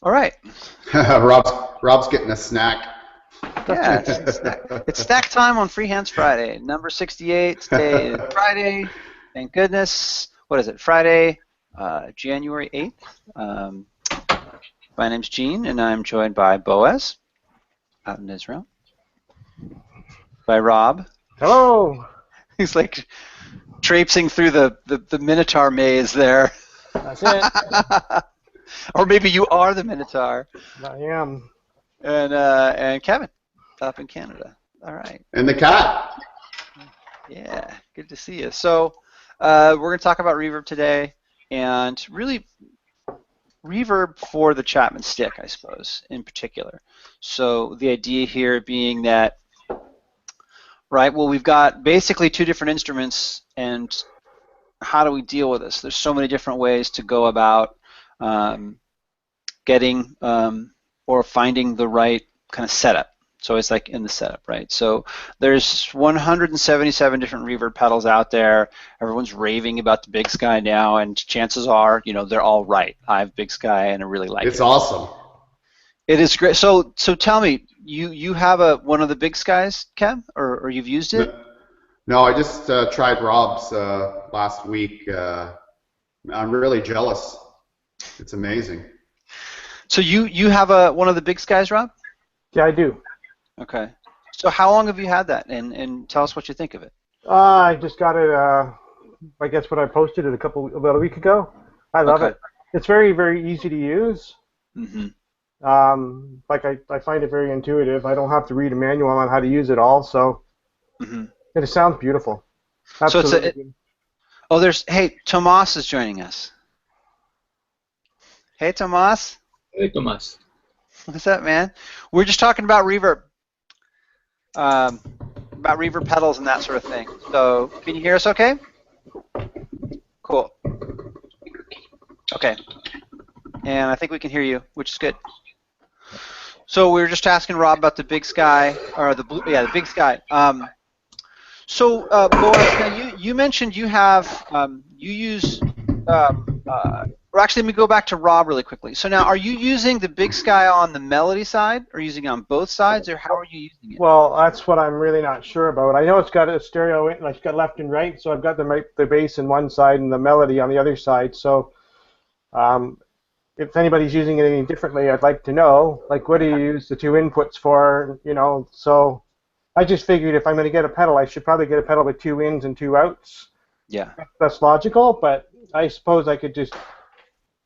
All right. Rob's getting a snack. Yeah, it's snack time on Freehands Friday. Number 68. Today is Friday. Thank goodness. What is it? Friday, January 8th. My name's Gene, and I'm joined by Boaz out in Israel. By Rob. Hello. He's like traipsing through the Minotaur maze there. That's it. Or maybe you are the Minotaur. I am. And Kevin, up in Canada. All right. And the cat. Yeah, good to see you. So we're going to talk about reverb today, and really reverb for the Chapman Stick, I suppose, in particular. So the idea here being that, right, well, we've got basically two different instruments, and how do we deal with this? There's so many different ways to go about getting or finding the right kind of setup. So it's like in the setup, right? So there's 177 different reverb pedals out there. Everyone's raving about the Big Sky now, and chances are, you know, they're all right. I have Big Sky, and I really like it. It's awesome. It is great. So tell me, you have one of the Big Skies, Kev, or you've used it? No, I just tried Rob's last week. I'm really jealous. It's amazing. So you have one of the Big Skies, Rob? Yeah, I do. Okay. So how long have you had that, and tell us what you think of it? I just got it. I guess when I posted it about a week ago. I love it. It's very, very easy to use. Mm-hmm. I find it very intuitive. I don't have to read a manual on how to use it all, so it sounds beautiful. Absolutely. So hey, Tomas is joining us. Hey, Tomas. Hey, Tomas. What's up, man? We're just talking about reverb. About reverb pedals and that sort of thing. So, can you hear us okay? Cool. Okay. And I think we can hear you, which is good. So we were just asking Rob about the Big Sky, or the Big Sky. So, Boaz, now you mentioned you have you use. Or actually, let me go back to Rob really quickly. So now, are you using the Big Sky on the melody side, or using it on both sides, or how are you using it? Well, that's what I'm really not sure about. I know it's got a stereo, like it's got left and right, so I've got the bass on one side and the melody on the other side. So, if anybody's using it any differently, I'd like to know. Like, what do you use the two inputs for? You know, so I just figured if I'm going to get a pedal, I should probably get a pedal with two ins and two outs. Yeah. That's logical, but I suppose I could just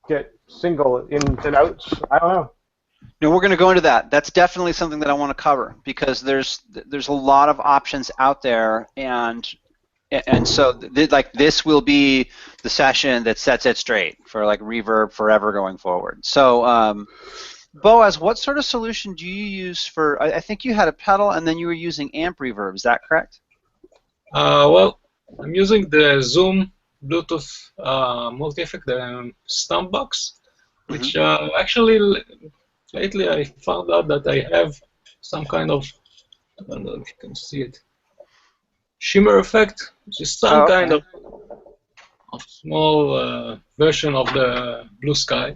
get single ins and outs. I don't know. No, we're going to go into that. That's definitely something that I want to cover, because there's a lot of options out there, and so like this will be the session that sets it straight for like reverb forever going forward. So Boaz, what sort of solution do you use for? I think you had a pedal and then you were using amp reverb. Is that correct? Well, I'm using the Zoom Bluetooth multi-effect, the stump box, which actually lately I found out that I have some kind of, I don't know if you can see it, shimmer effect, which is some kind of small version of the Blue Sky.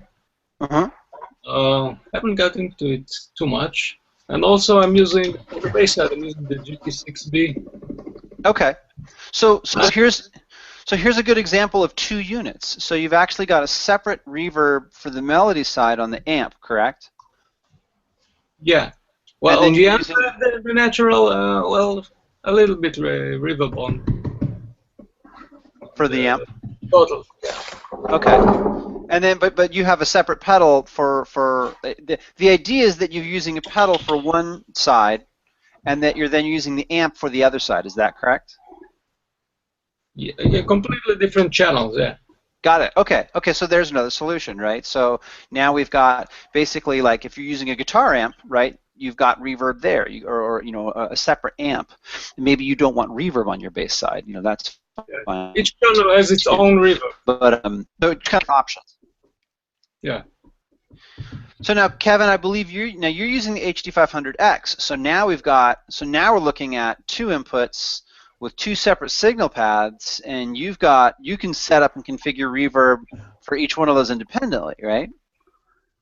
Haven't got into it too much, and also I'm using for the bass side. I'm using the GT6B. Okay, so here's a good example of two units. So you've actually got a separate reverb for the melody side on the amp, correct? Yeah. Well, on the amp, the natural, well, a little bit reverb on. For the amp? Total. Okay. And then, but you have a separate pedal for the idea is that you're using a pedal for one side, and that you're then using the amp for the other side. Is that correct? Yeah, completely different channels. Yeah. Got it. Okay. Okay. So there's another solution, right? So now we've got basically like if you're using a guitar amp, right? You've got reverb there, or you know a separate amp. Maybe you don't want reverb on your bass side. You know that's fine. Each channel has its own reverb. But so it's kind of options. Yeah. So now, Kevin, I believe you're using the HD500X. So now we're looking at two inputs with two separate signal paths, and you can set up and configure reverb for each one of those independently, right?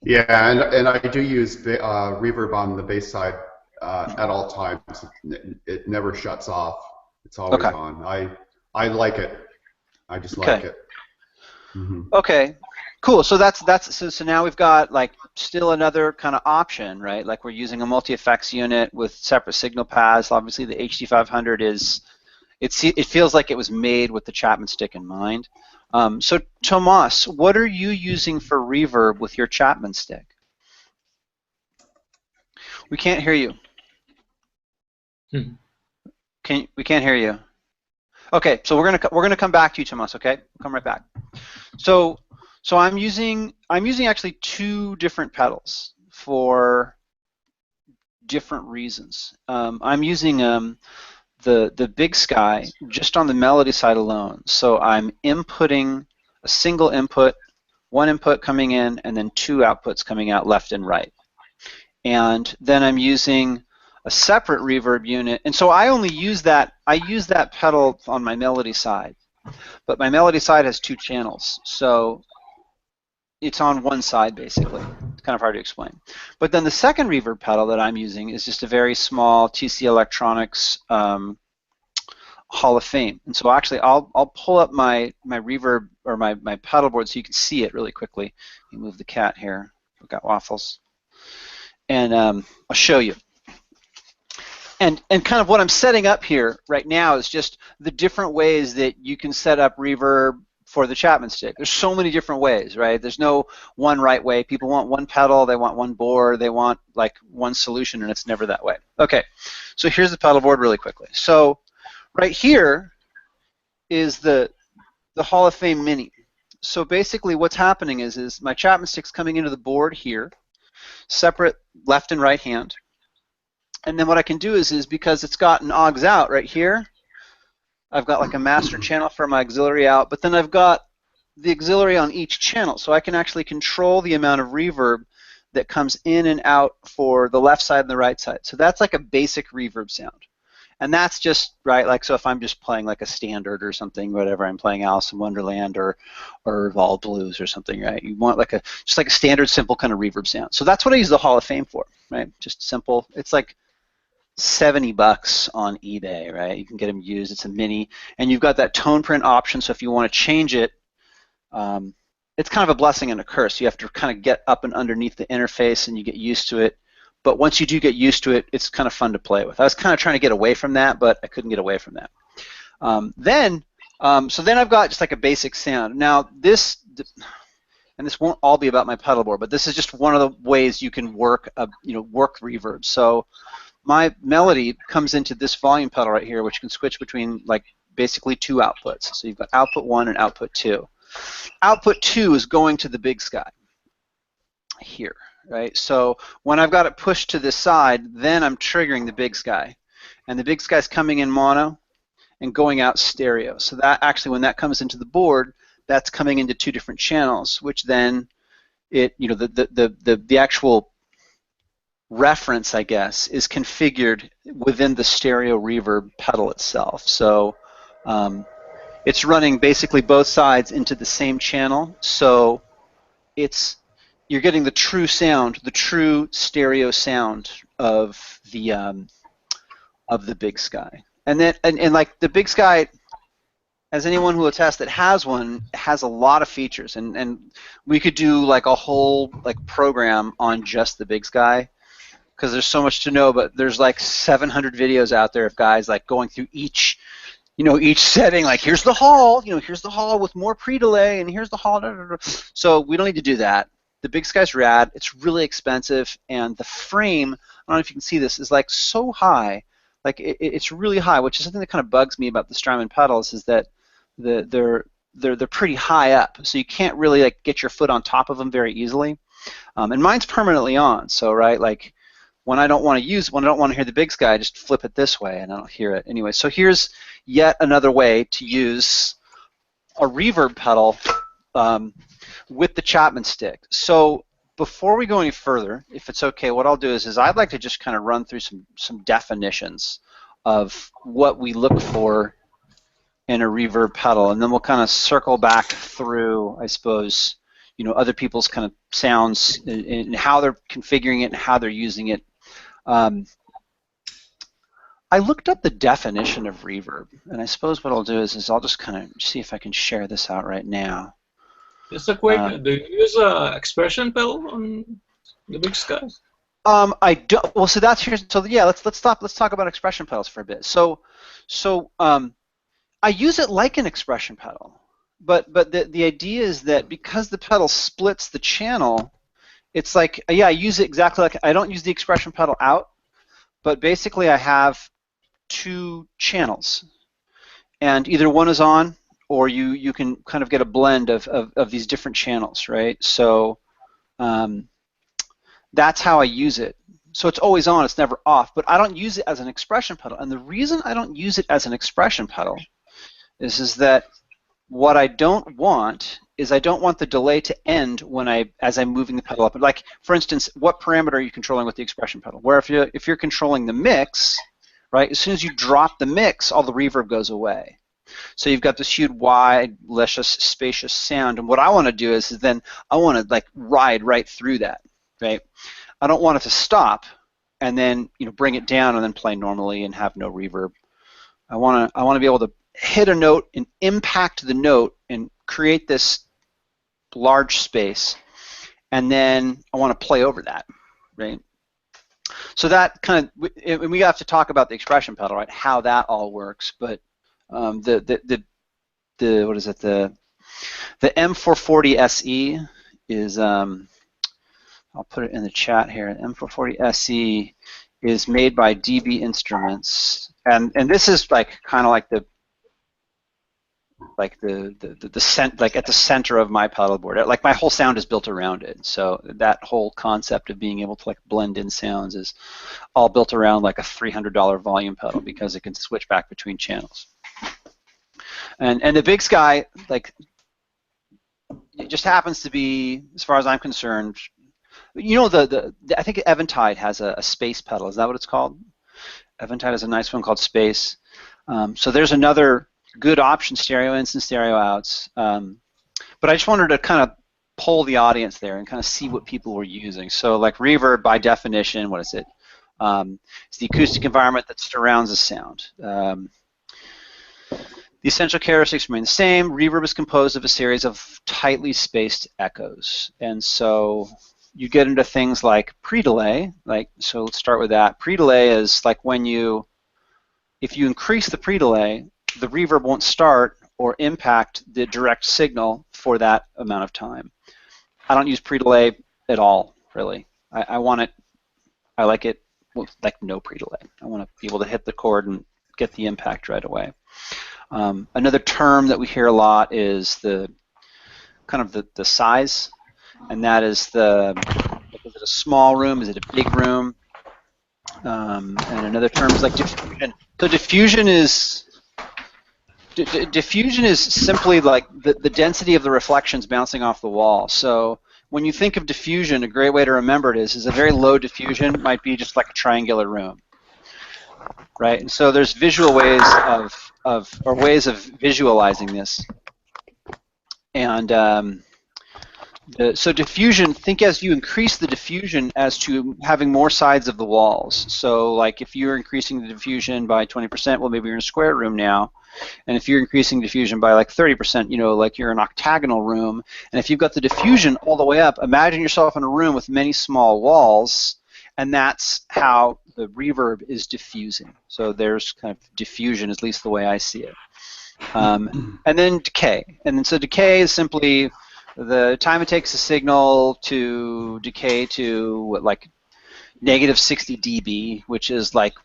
Yeah, and I do use reverb on the bass side at all times. It never shuts off. It's always Okay. on. I like it. I just Okay. like it. Mm-hmm. Okay. Cool. So so now we've got like still another kind of option, right? Like we're using a multi-effects unit with separate signal paths. Obviously, the HD500 it feels like it was made with the Chapman Stick in mind. So Tomas, what are you using for reverb with your Chapman Stick? We can't hear you. We can't hear you. Okay, so we're gonna come back to you, Tomas. Okay, we'll come right back. So I'm using actually two different pedals for different reasons. I'm using the Big Sky just on the melody side alone. So I'm inputting a single input, one input coming in, and then two outputs coming out left and right. And then I'm using a separate reverb unit, and so I only use that. I use that pedal on my melody side, but my melody side has two channels, so it's on one side basically. It's kind of hard to explain. But then the second reverb pedal that I'm using is just a very small TC Electronics Hall of Fame. And so actually I'll pull up my reverb or my pedal board so you can see it really quickly. Let me move the cat here. We've got waffles. And I'll show you. And kind of what I'm setting up here right now is just the different ways that you can set up reverb for the Chapman Stick. There's so many different ways, right? There's no one right way. People want one pedal, they want one board, they want like one solution, and it's never that way. Okay, so here's the pedal board really quickly. So right here is the Hall of Fame Mini. So basically what's happening is my Chapman Stick's coming into the board here, separate left and right hand. And then what I can do is because it's got an aux out right here, I've got like a master channel for my auxiliary out, but then I've got the auxiliary on each channel, so I can actually control the amount of reverb that comes in and out for the left side and the right side. So that's like a basic reverb sound. And that's just, right, like, so if I'm just playing like a standard or something, whatever, I'm playing Alice in Wonderland or Vol Blues or something, right? You want like just like a standard simple kind of reverb sound. So that's what I use the Hall of Fame for, right? Just simple. It's like $70 on eBay, right? You can get them used. It's a mini, and you've got that tone print option. So if you want to change it, it's kind of a blessing and a curse. You have to kind of get up and underneath the interface, and you get used to it. But once you do get used to it, it's kind of fun to play with. I was kind of trying to get away from that, but I couldn't get away from that. So then I've got just like a basic sound. Now this, and this won't all be about my pedal board, but this is just one of the ways you can work reverb. So my melody comes into this volume pedal right here, which can switch between like basically two outputs. So you've got output 1 and output 2. Output 2 is going to the Big Sky here, right? So when I've got it pushed to this side, then I'm triggering the Big Sky. And the Big Sky is coming in mono and going out stereo. So that actually, when that comes into the board, that's coming into two different channels, which then the actual reference, I guess, is configured within the stereo reverb pedal itself. So it's running basically both sides into the same channel. So you're getting the true sound, the true stereo sound of the Big Sky. And then and like the Big Sky, as anyone who will attest that has one, has a lot of features, and we could do like a whole like program on just the Big Sky, because there's so much to know. But there's like 700 videos out there of guys like going through each setting, like here's the hall, here's the hall with more pre-delay, and here's the hall. So we don't need to do that. The Big Sky's rad. It's really expensive, and the frame, I don't know if you can see this, is like so high. Like it's really high, which is something that kind of bugs me about the Strymon pedals, is that they're pretty high up, so you can't really like get your foot on top of them very easily. And mine's permanently on, so right, like when I don't want to hear the Big Sky, I just flip it this way and I don't hear it anyway. So here's yet another way to use a reverb pedal with the Chapman Stick. So before we go any further, if it's okay, what I'll do is I'd like to just kind of run through some definitions of what we look for in a reverb pedal, and then we'll kind of circle back through, I suppose, other people's kind of sounds and how they're configuring it and how they're using it. I looked up the definition of reverb, and I suppose what I'll do is I'll just kind of see if I can share this out right now. Just a quick, do you use a expression pedal on the Big Sky? I don't. Well, so that's here. So yeah, let's stop. Let's talk about expression pedals for a bit. So I use it like an expression pedal, but the idea is that because the pedal splits the channel, it's like, yeah, I use it exactly like, I don't use the expression pedal out, but basically I have two channels, and either one is on, or you can kind of get a blend of these different channels, right? So that's how I use it. So it's always on, it's never off, but I don't use it as an expression pedal. And the reason I don't use it as an expression pedal is that what I don't want is I don't want the delay to end as I'm moving the pedal up. Like, for instance, what parameter are you controlling with the expression pedal? Where if you're controlling the mix, right, as soon as you drop the mix, all the reverb goes away. So you've got this huge, wide, luscious, spacious sound, and what I want to do is then I want to like ride right through that, right? I don't want it to stop and then bring it down and then play normally and have no reverb. I want to be able to hit a note and impact the note and create this large space, and then I want to play over that, right? So that kind of, and we have to talk about the expression pedal, right? How that all works, but the what is it? The M440 SE is I'll put it in the chat here. The M440 SE is made by DB Instruments, and this is like kind of like the at the center of my pedal board. Like my whole sound is built around it. So that whole concept of being able to like blend in sounds is all built around like a $300 volume pedal because it can switch back between channels. And the Big Sky, like, it just happens to be, as far as I'm concerned, I think Eventide has a space pedal. Is that what it's called? Eventide has a nice one called Space. So there's another good option, stereo ins and stereo outs. But I just wanted to kind of poll the audience there and kind of see what people were using. So like reverb, by definition, what is it? It's the acoustic environment that surrounds the sound. The essential characteristics remain the same. Reverb is composed of a series of tightly spaced echoes. And so you get into things like pre-delay. So let's start with that. Pre-delay is like if you increase the pre-delay, the reverb won't start or impact the direct signal for that amount of time. I don't use pre-delay at all, really. I like it with like no pre-delay. I want to be able to hit the chord and get the impact right away. Another term that we hear a lot is the size, and that is is it a small room, is it a big room? And another term is like diffusion. So diffusion is simply like the density of the reflections bouncing off the wall. So when you think of diffusion, a great way to remember it is a very low diffusion might be just like a triangular room, right? And so there's visual ways ways of visualizing this. And so diffusion, think as you increase the diffusion as to having more sides of the walls. So like if you're increasing the diffusion by 20%, well, maybe you're in a square room now. And if you're increasing diffusion by like 30%, like you're an octagonal room. And if you've got the diffusion all the way up, imagine yourself in a room with many small walls, and that's how the reverb is diffusing. So there's kind of diffusion, at least the way I see it. And then decay. And then so decay is simply the time it takes a signal to decay to like -60 dB, which is like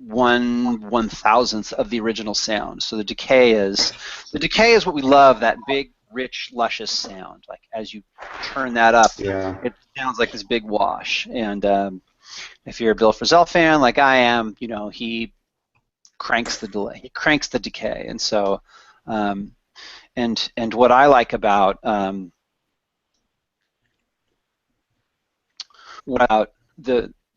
1/1000th of the original sound. So the decay is what we love, that big, rich, luscious sound. Like as you turn that up, Yeah. it sounds like this big wash. And if you're a Bill Frisell fan, like I am, he cranks the delay, he cranks the decay, and so. And what I like about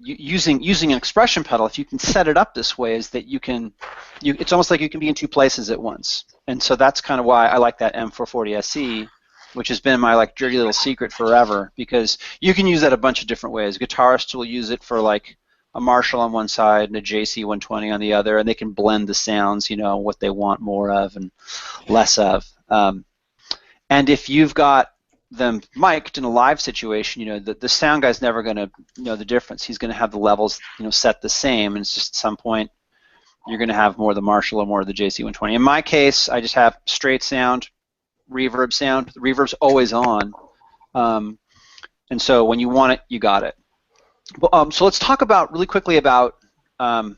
using an expression pedal, if you can set it up this way, is that it's almost like you can be in two places at once. And so that's kind of why I like that M440 SE, which has been my like dirty little secret forever, because you can use that a bunch of different ways. Guitarists will use it for like a Marshall on one side and a JC 120 on the other, and they can blend the sounds, you know, what they want more of and less of. And if you've got them mic'd in a live situation, you know, the sound guy's never going to know the difference. He's going to have the levels, you know, set the same, and it's just at some point you're going to have more of the Marshall or more of the JC 120. In my case, I just have straight sound, reverb sound. The reverb's always on, and so when you want it, you got it. So let's talk about really quickly about what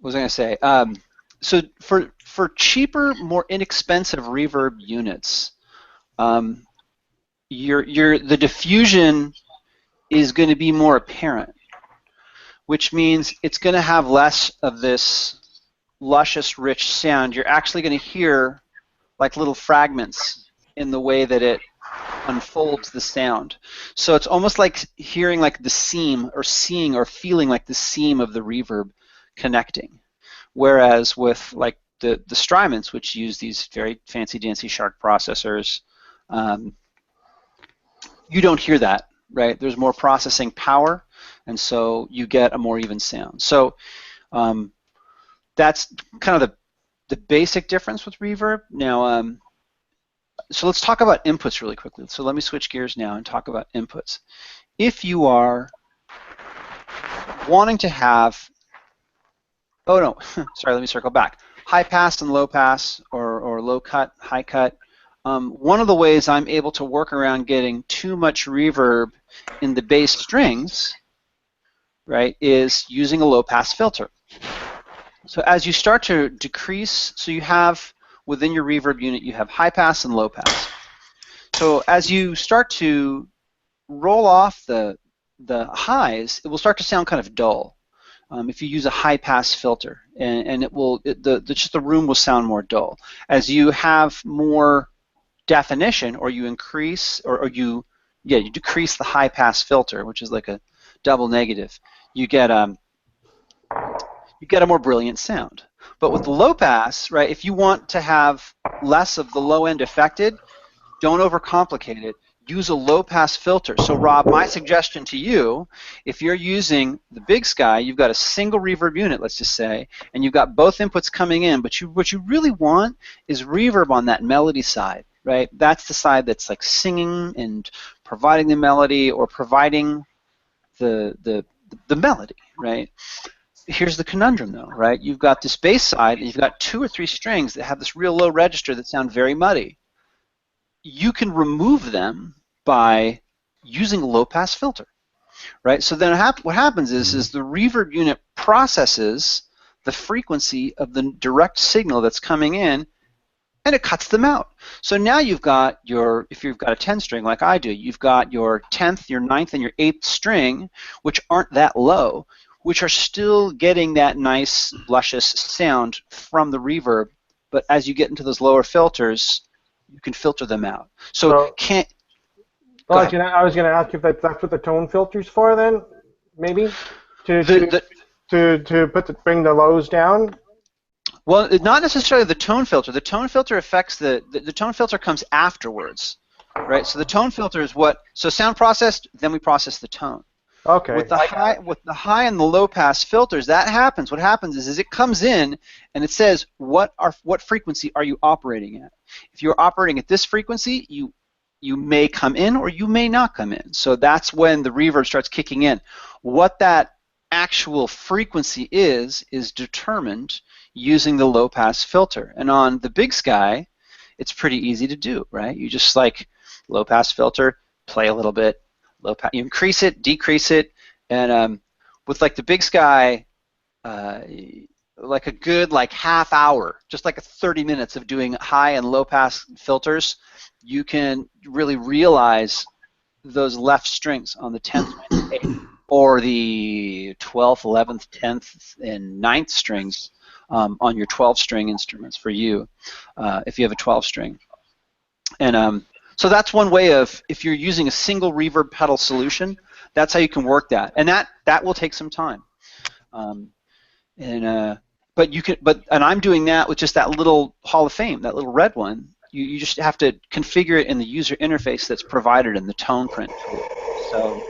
was I going to say? So for cheaper, more inexpensive reverb units, the diffusion is going to be more apparent, which means it's going to have less of this luscious, rich sound. You're actually going to hear like little fragments in the way that it unfolds the sound. So it's almost like hearing like the seam, or seeing or feeling like the seam of the reverb connecting. Whereas with like the Strymons, which use these very fancy dancy Shark processors, you don't hear that, right? There's more processing power, and so you get a more even sound. So that's kind of the basic difference with reverb. Now, so let's talk about inputs really quickly. So let me switch gears now and talk about inputs. If you are wanting to have, oh no, sorry, let me circle back. High pass and low pass, or low cut, high cut. One of the ways I'm able to work around getting too much reverb in the bass strings, right, is using a low pass filter. So as you start to decrease, so you have within your reverb unit, you have high pass and low pass. So as you start to roll off the highs, it will start to sound kind of dull. If you use a high pass filter, and just the room will sound more dull. As you have more definition, or you increase, or you decrease the high pass filter, which is like a double negative, you get a more brilliant sound. But with the low pass, right, if you want to have less of the low end affected, don't overcomplicate it. Use a low pass filter. So Rob, my suggestion to you, if you're using the Big Sky, you've got a single reverb unit, let's just say, and you've got both inputs coming in, but what you really want is reverb on that melody side, right? That's the side that's like singing and providing the melody, or providing the melody, right? Here's the conundrum, though, right? You've got this bass side, and you've got 2 or 3 strings that have this real low register that sound very muddy. You can remove them by using a low-pass filter, right? So then what happens is the reverb unit processes the frequency of the direct signal that's coming in, and it cuts them out. So now you've got if you've got a 10-string like I do, you've got your 10th, your 9th, and your 8th string, which aren't that low, which are still getting that nice, luscious sound from the reverb, but as you get into those lower filters, you can filter them out. So can't. Well, I was going to ask if that's what the tone filter's for, then maybe to bring the lows down. Well, not necessarily the tone filter. The tone filter affects the tone filter comes afterwards, right? So the tone filter is so sound processed, then we process the tone. Okay. With the high and the low pass filters, that happens. What happens is it comes in and it says what frequency are you operating at. If you're operating at this frequency, you may come in or you may not come in. So that's when the reverb starts kicking in. What that actual frequency is determined using the low pass filter. And on the Big Sky, it's pretty easy to do, right? You just like low pass filter, play a little bit. Low pass, you increase it, decrease it, and with like the Big Sky, like a good half hour, just like 30 minutes of doing high and low pass filters, you can really realize those left strings on the 10th, 8th, or the 12th, 11th, 10th, and 9th strings on your 12-string instruments for you, if you have a 12-string, and so that's one way of, if you're using a single reverb pedal solution, that's how you can work that, and that will take some time. But I'm doing that with just that little Hall of Fame, that little red one. You just have to configure it in the user interface that's provided in the tone print tool. So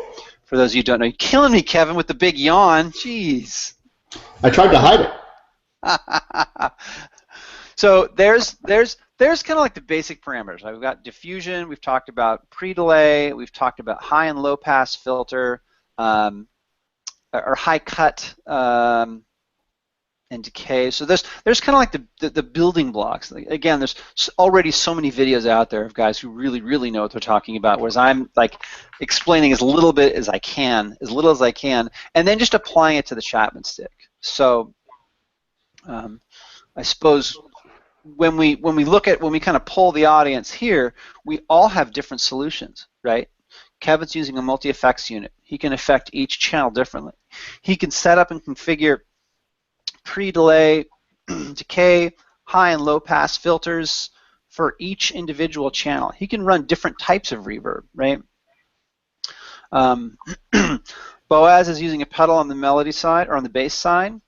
for those of you who don't know, you're killing me, Kevin, with the big yawn. Jeez. I tried to hide it. So there's kind of like the basic parameters. We've got diffusion. We've talked about pre-delay. We've talked about high and low pass filter, or high cut and decay. So there's kind of like the building blocks. Again, there's already so many videos out there of guys who really know what they're talking about, whereas I'm like explaining as little bit as I can, and then just applying it to the Chapman Stick. So I suppose when we kind of poll the audience here, we all have different solutions, right? Kevin's using a multi-effects unit. He can affect each channel differently. He can set up and configure pre-delay, decay, high and low pass filters for each individual channel. He can run different types of reverb, right? Boaz is using a pedal on the melody side or on the bass side,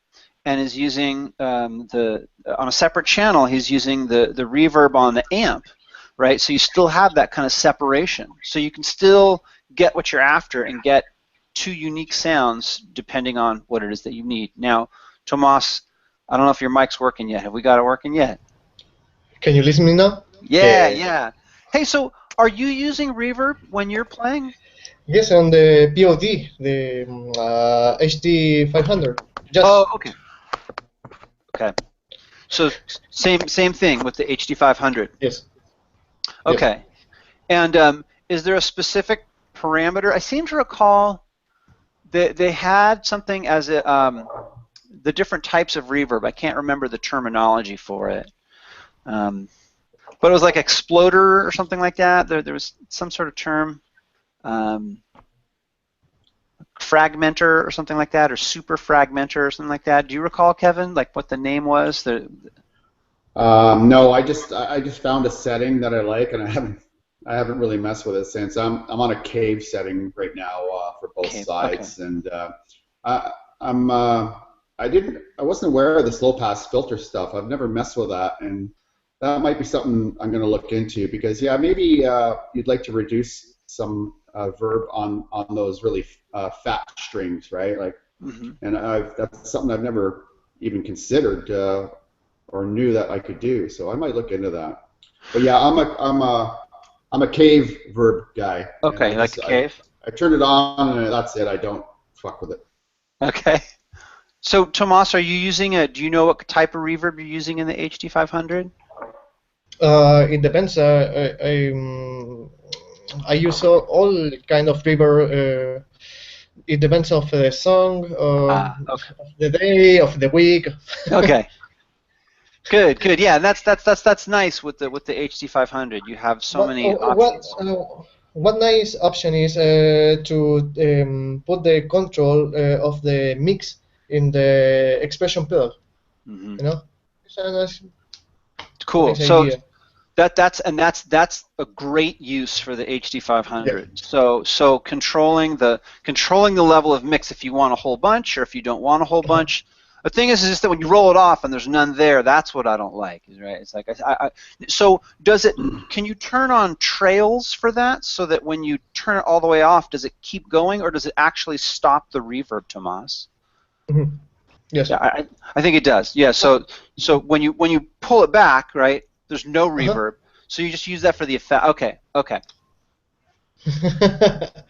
and is using on a separate channel. He's using the reverb on the amp, right? So you still have that kind of separation. So you can still get what you're after and get two unique sounds depending on what it is that you need. Now, Tomas, I don't know if your mic's working yet. Have we got it working yet? Can you listen me now? Yeah. Hey, so are you using reverb when you're playing? Yes, on the POD, the HD500. Oh, okay. Okay. So same thing with the HD500. Yes. Okay. Yes. And is there a specific parameter? I seem to recall that they had something as the different types of reverb. I can't remember the terminology for it. But it was like exploder or something like that. There was some sort of term. Fragmenter or something like that, or super fragmenter or something like that. Do you recall, Kevin, like what the name was? No, I just found a setting that I like, and I haven't really messed with it since. I'm on a cave setting right now for both sides, okay. And I wasn't aware of this low pass filter stuff. I've never messed with that, and that might be something I'm going to look into, because maybe you'd like to reduce some verb on those really fat strings, right? Like, and that's something I've never even considered or knew that I could do. So I might look into that. But yeah, I'm a cave verb guy. Okay, you like the cave? I turn it on and that's it. I don't fuck with it. Okay. So Tomas, are you using do you know what type of reverb you're using in the HD500? It depends. I use all kind of reverb. It depends of the song, okay. Of the day, of the week. Okay. Good. Yeah, that's nice with the HD500. You have so many options. What nice option is to put the control of the mix in the expression pedal. You know. Cool. So. Idea. That's a great use for the HD500. Yeah. So controlling the level of mix if you want a whole bunch or if you don't want a whole bunch. The thing is just that when you roll it off and there's none there, that's what I don't like, right? It's like so does it? Can you turn on trails for that so that when you turn it all the way off, does it keep going or does it actually stop the reverb, Tomas? Mm-hmm. Yes. Yeah, I think it does. Yeah. So when you pull it back, right? There's no reverb, so you just use that for the effect. Okay.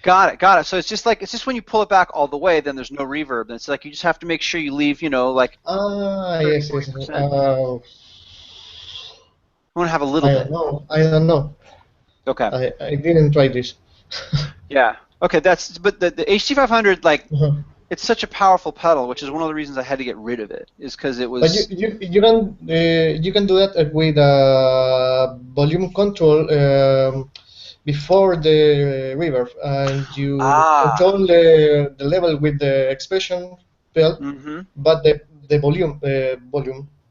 Got it. So it's just when you pull it back all the way, then there's no reverb. And it's like you just have to make sure you leave, like. Yes. You want to have a little bit. I don't know. Okay. I didn't try this. Yeah. Okay. But the HD500 it's such a powerful pedal, which is one of the reasons I had to get rid of it, is because it was. But you can do that with volume control before the reverb, and you control the level with the expression pedal, but the volume,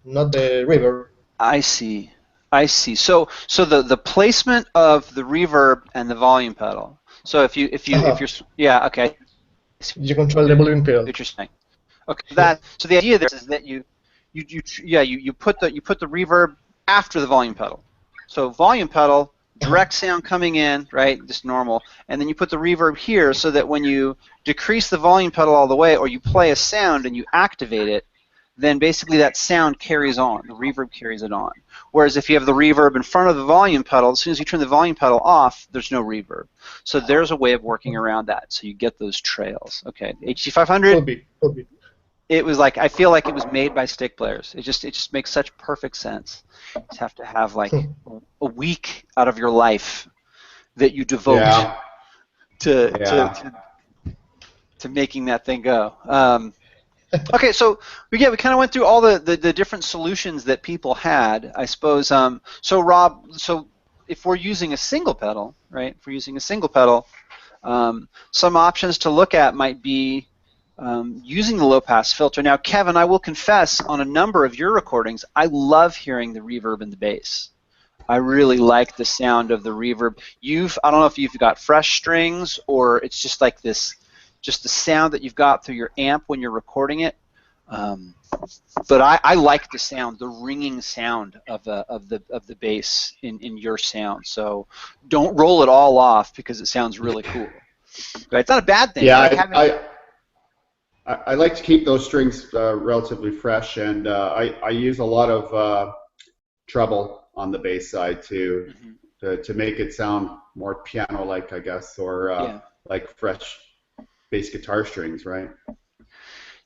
not the reverb. I see. So the placement of the reverb and the volume pedal. So if you're okay. You control the volume pedal. Interesting. Okay. So the idea there is that you put the reverb after the volume pedal. So volume pedal, direct sound coming in, right, just normal, and then you put the reverb here so that when you decrease the volume pedal all the way or you play a sound and you activate it, then basically that sound carries on, the reverb carries it on. Whereas if you have the reverb in front of the volume pedal, as soon as you turn the volume pedal off, there's no reverb. So there's a way of working around that, so you get those trails. Okay, HD500. Could be. It was like, I feel like it was made by stick players. It just makes such perfect sense. You just have to have like a week out of your life that you devote to making that thing go. Okay, so we kind of went through all the different solutions that people had, I suppose. So Rob, so if we're using a single pedal, right? If we're using a single pedal, some options to look at might be using the low-pass filter. Now, Kevin, I will confess, on a number of your recordings, I love hearing the reverb in the bass. I really like the sound of the reverb. I don't know if you've got fresh strings or it's just like this, just the sound that you've got through your amp when you're recording it. But I like the sound, the ringing sound of the bass in your sound. So don't roll it all off because it sounds really cool. Right? It's not a bad thing. Yeah, I like to keep those strings relatively fresh, and I use a lot of treble on the bass side to make it sound more piano-like, I guess, or like fresh bass guitar strings, right?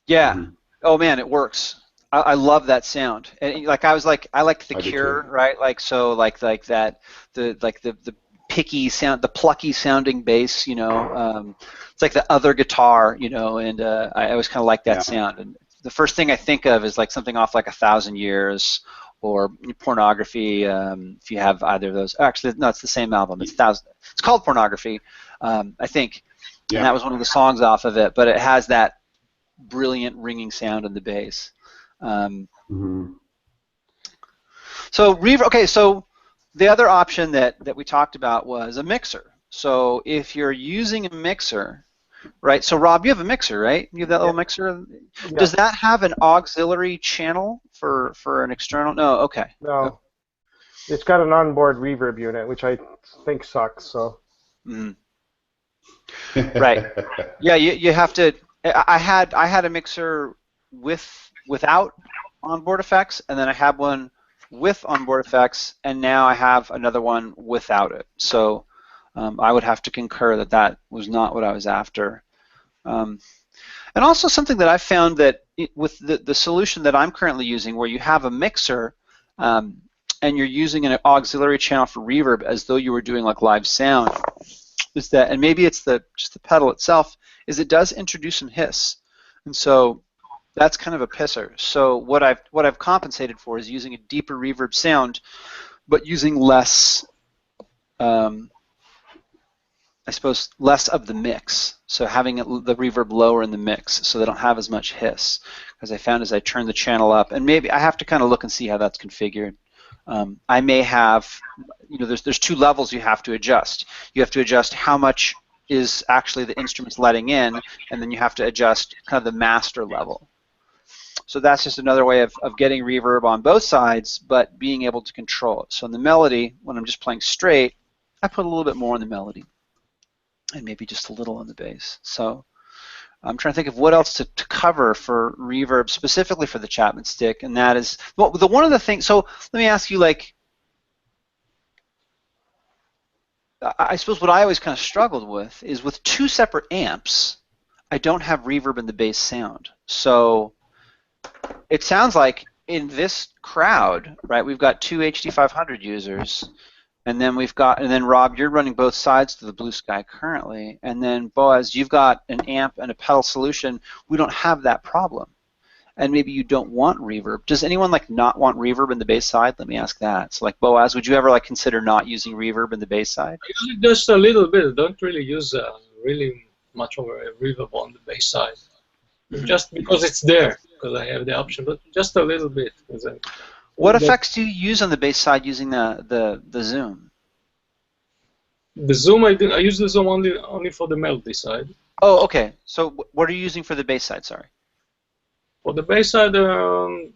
Yeah. Oh man, it works. I love that sound. And like I like The Cure, right? Like so, like that, the picky sound, the plucky sounding bass, you know. It's like the other guitar, you know, and I always kind of like that sound. And the first thing I think of is like something off like 1,000 Years or Pornography. If you have either of those, actually, no, it's the same album. It's called Pornography, I think. Yeah. And that was one of the songs off of it, but it has that brilliant ringing sound in the bass. So reverb. Okay, so the other option that we talked about was a mixer. So if you're using a mixer, right? So Rob, you have a mixer, right? You have that little mixer. Yeah. Does that have an auxiliary channel for an external? No. Okay. No. It's got an onboard reverb unit, which I think sucks. So. Right. Yeah. You have to. I had a mixer without onboard effects, and then I had one with onboard effects, and now I have another one without it. So I would have to concur that was not what I was after. And also something that I've found that with the solution that I'm currently using, where you have a mixer and you're using an auxiliary channel for reverb as though you were doing like live sound, is that, and maybe it's just the pedal itself, is it does introduce some hiss, and so that's kind of a pisser. So what I've compensated for is using a deeper reverb sound, but using less, I suppose, less of the mix. So having the reverb lower in the mix, so they don't have as much hiss. Because I found as I turn the channel up, and maybe I have to kind of look and see how that's configured. I may have, you know, there's two levels you have to adjust. You have to adjust how much is actually the instruments letting in, and then you have to adjust kind of the master level. So that's just another way of getting reverb on both sides, but being able to control it. So in the melody, when I'm just playing straight, I put a little bit more in the melody, and maybe just a little on the bass. So I'm trying to think of what else to cover for reverb, specifically for the Chapman Stick, and that is, well, one of the things, so let me ask you, like, I suppose what I always kind of struggled with is with two separate amps, I don't have reverb in the bass sound. So it sounds like in this crowd, right, we've got two HD500 users, and then Rob, you're running both sides to the Blue Sky currently, and then Boaz, you've got an amp and a pedal solution. We don't have that problem. And maybe you don't want reverb. Does anyone like not want reverb in the bass side? Let me ask that. So like Boaz, would you ever like consider not using reverb in the bass side? I use it just a little bit. Don't really use really much of a reverb on the bass side. Just because it's there, because I have the option, but just a little bit. What effects do you use on the bass side using the Zoom? The Zoom, I use the Zoom only for the melody side. Oh, okay. So what are you using for the bass side? Sorry. For the bass side,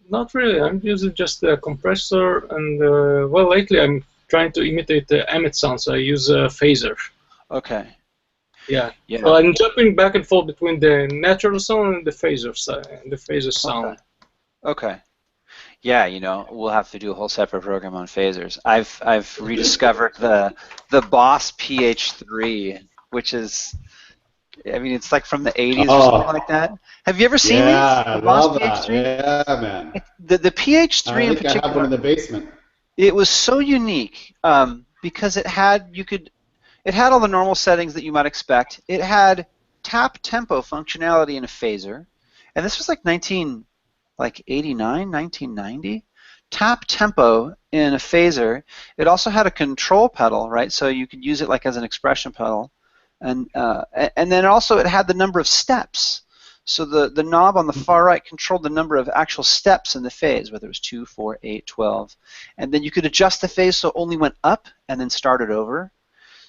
not really. I'm using just the compressor, and well, lately I'm trying to imitate the Emmet sounds, I use a phaser. Okay. Yeah. Yeah. So I'm jumping back and forth between the natural sound and the phaser sound. Okay. Yeah, we'll have to do a whole separate program on phasers. I've rediscovered the Boss PH3, which is, I mean, it's like from the 80s or something like that. Have you ever seen these? Yeah, I The Boss love that. PH3? Yeah, man. The PH3 I in think I particular, have one in the basement. it was so unique because it had all the normal settings that you might expect. It had tap tempo functionality in a phaser, and this was like 1989, 1990. Tap tempo in a phaser. It also had a control pedal, right? So you could use it like as an expression pedal, and then also it had the number of steps. So the knob on the far right controlled the number of actual steps in the phase, whether it was 2, 4, 8, 12, and then you could adjust the phase so it only went up and then started over.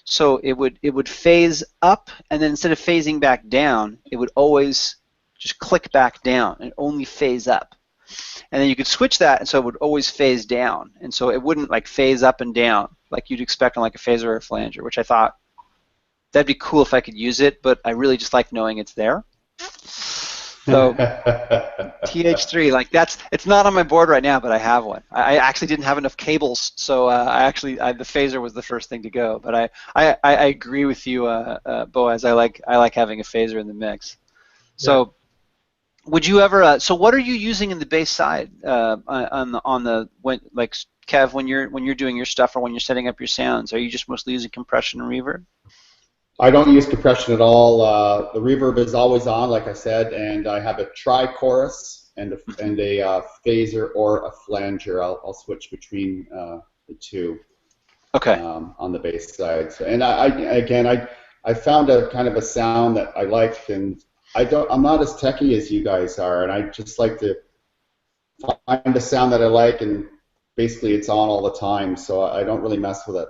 So it would phase up, and then instead of phasing back down, it would always just click back down and only phase up. And then you could switch that, and so it would always phase down, and so it wouldn't like phase up and down like you'd expect on like a phaser or a flanger, which I thought that'd be cool if I could use it, but I really just like knowing it's there. So TH3, like it's not on my board right now, but I have one. I actually didn't have enough cables, so the phaser was the first thing to go. But I agree with you, Boaz. I like having a phaser in the mix. So would you ever? So what are you using in the bass side like Kev, when you're doing your stuff or when you're setting up your sounds? Are you just mostly using compression and reverb? I don't use compression at all. The reverb is always on, like I said, and I have a tri-chorus and a phaser or a flanger. I'll switch between the two. Okay. On the bass side, and I found a kind of a sound that I like, and I'm not as techie as you guys are, and I just like to find a sound that I like, and basically it's on all the time, so I don't really mess with it.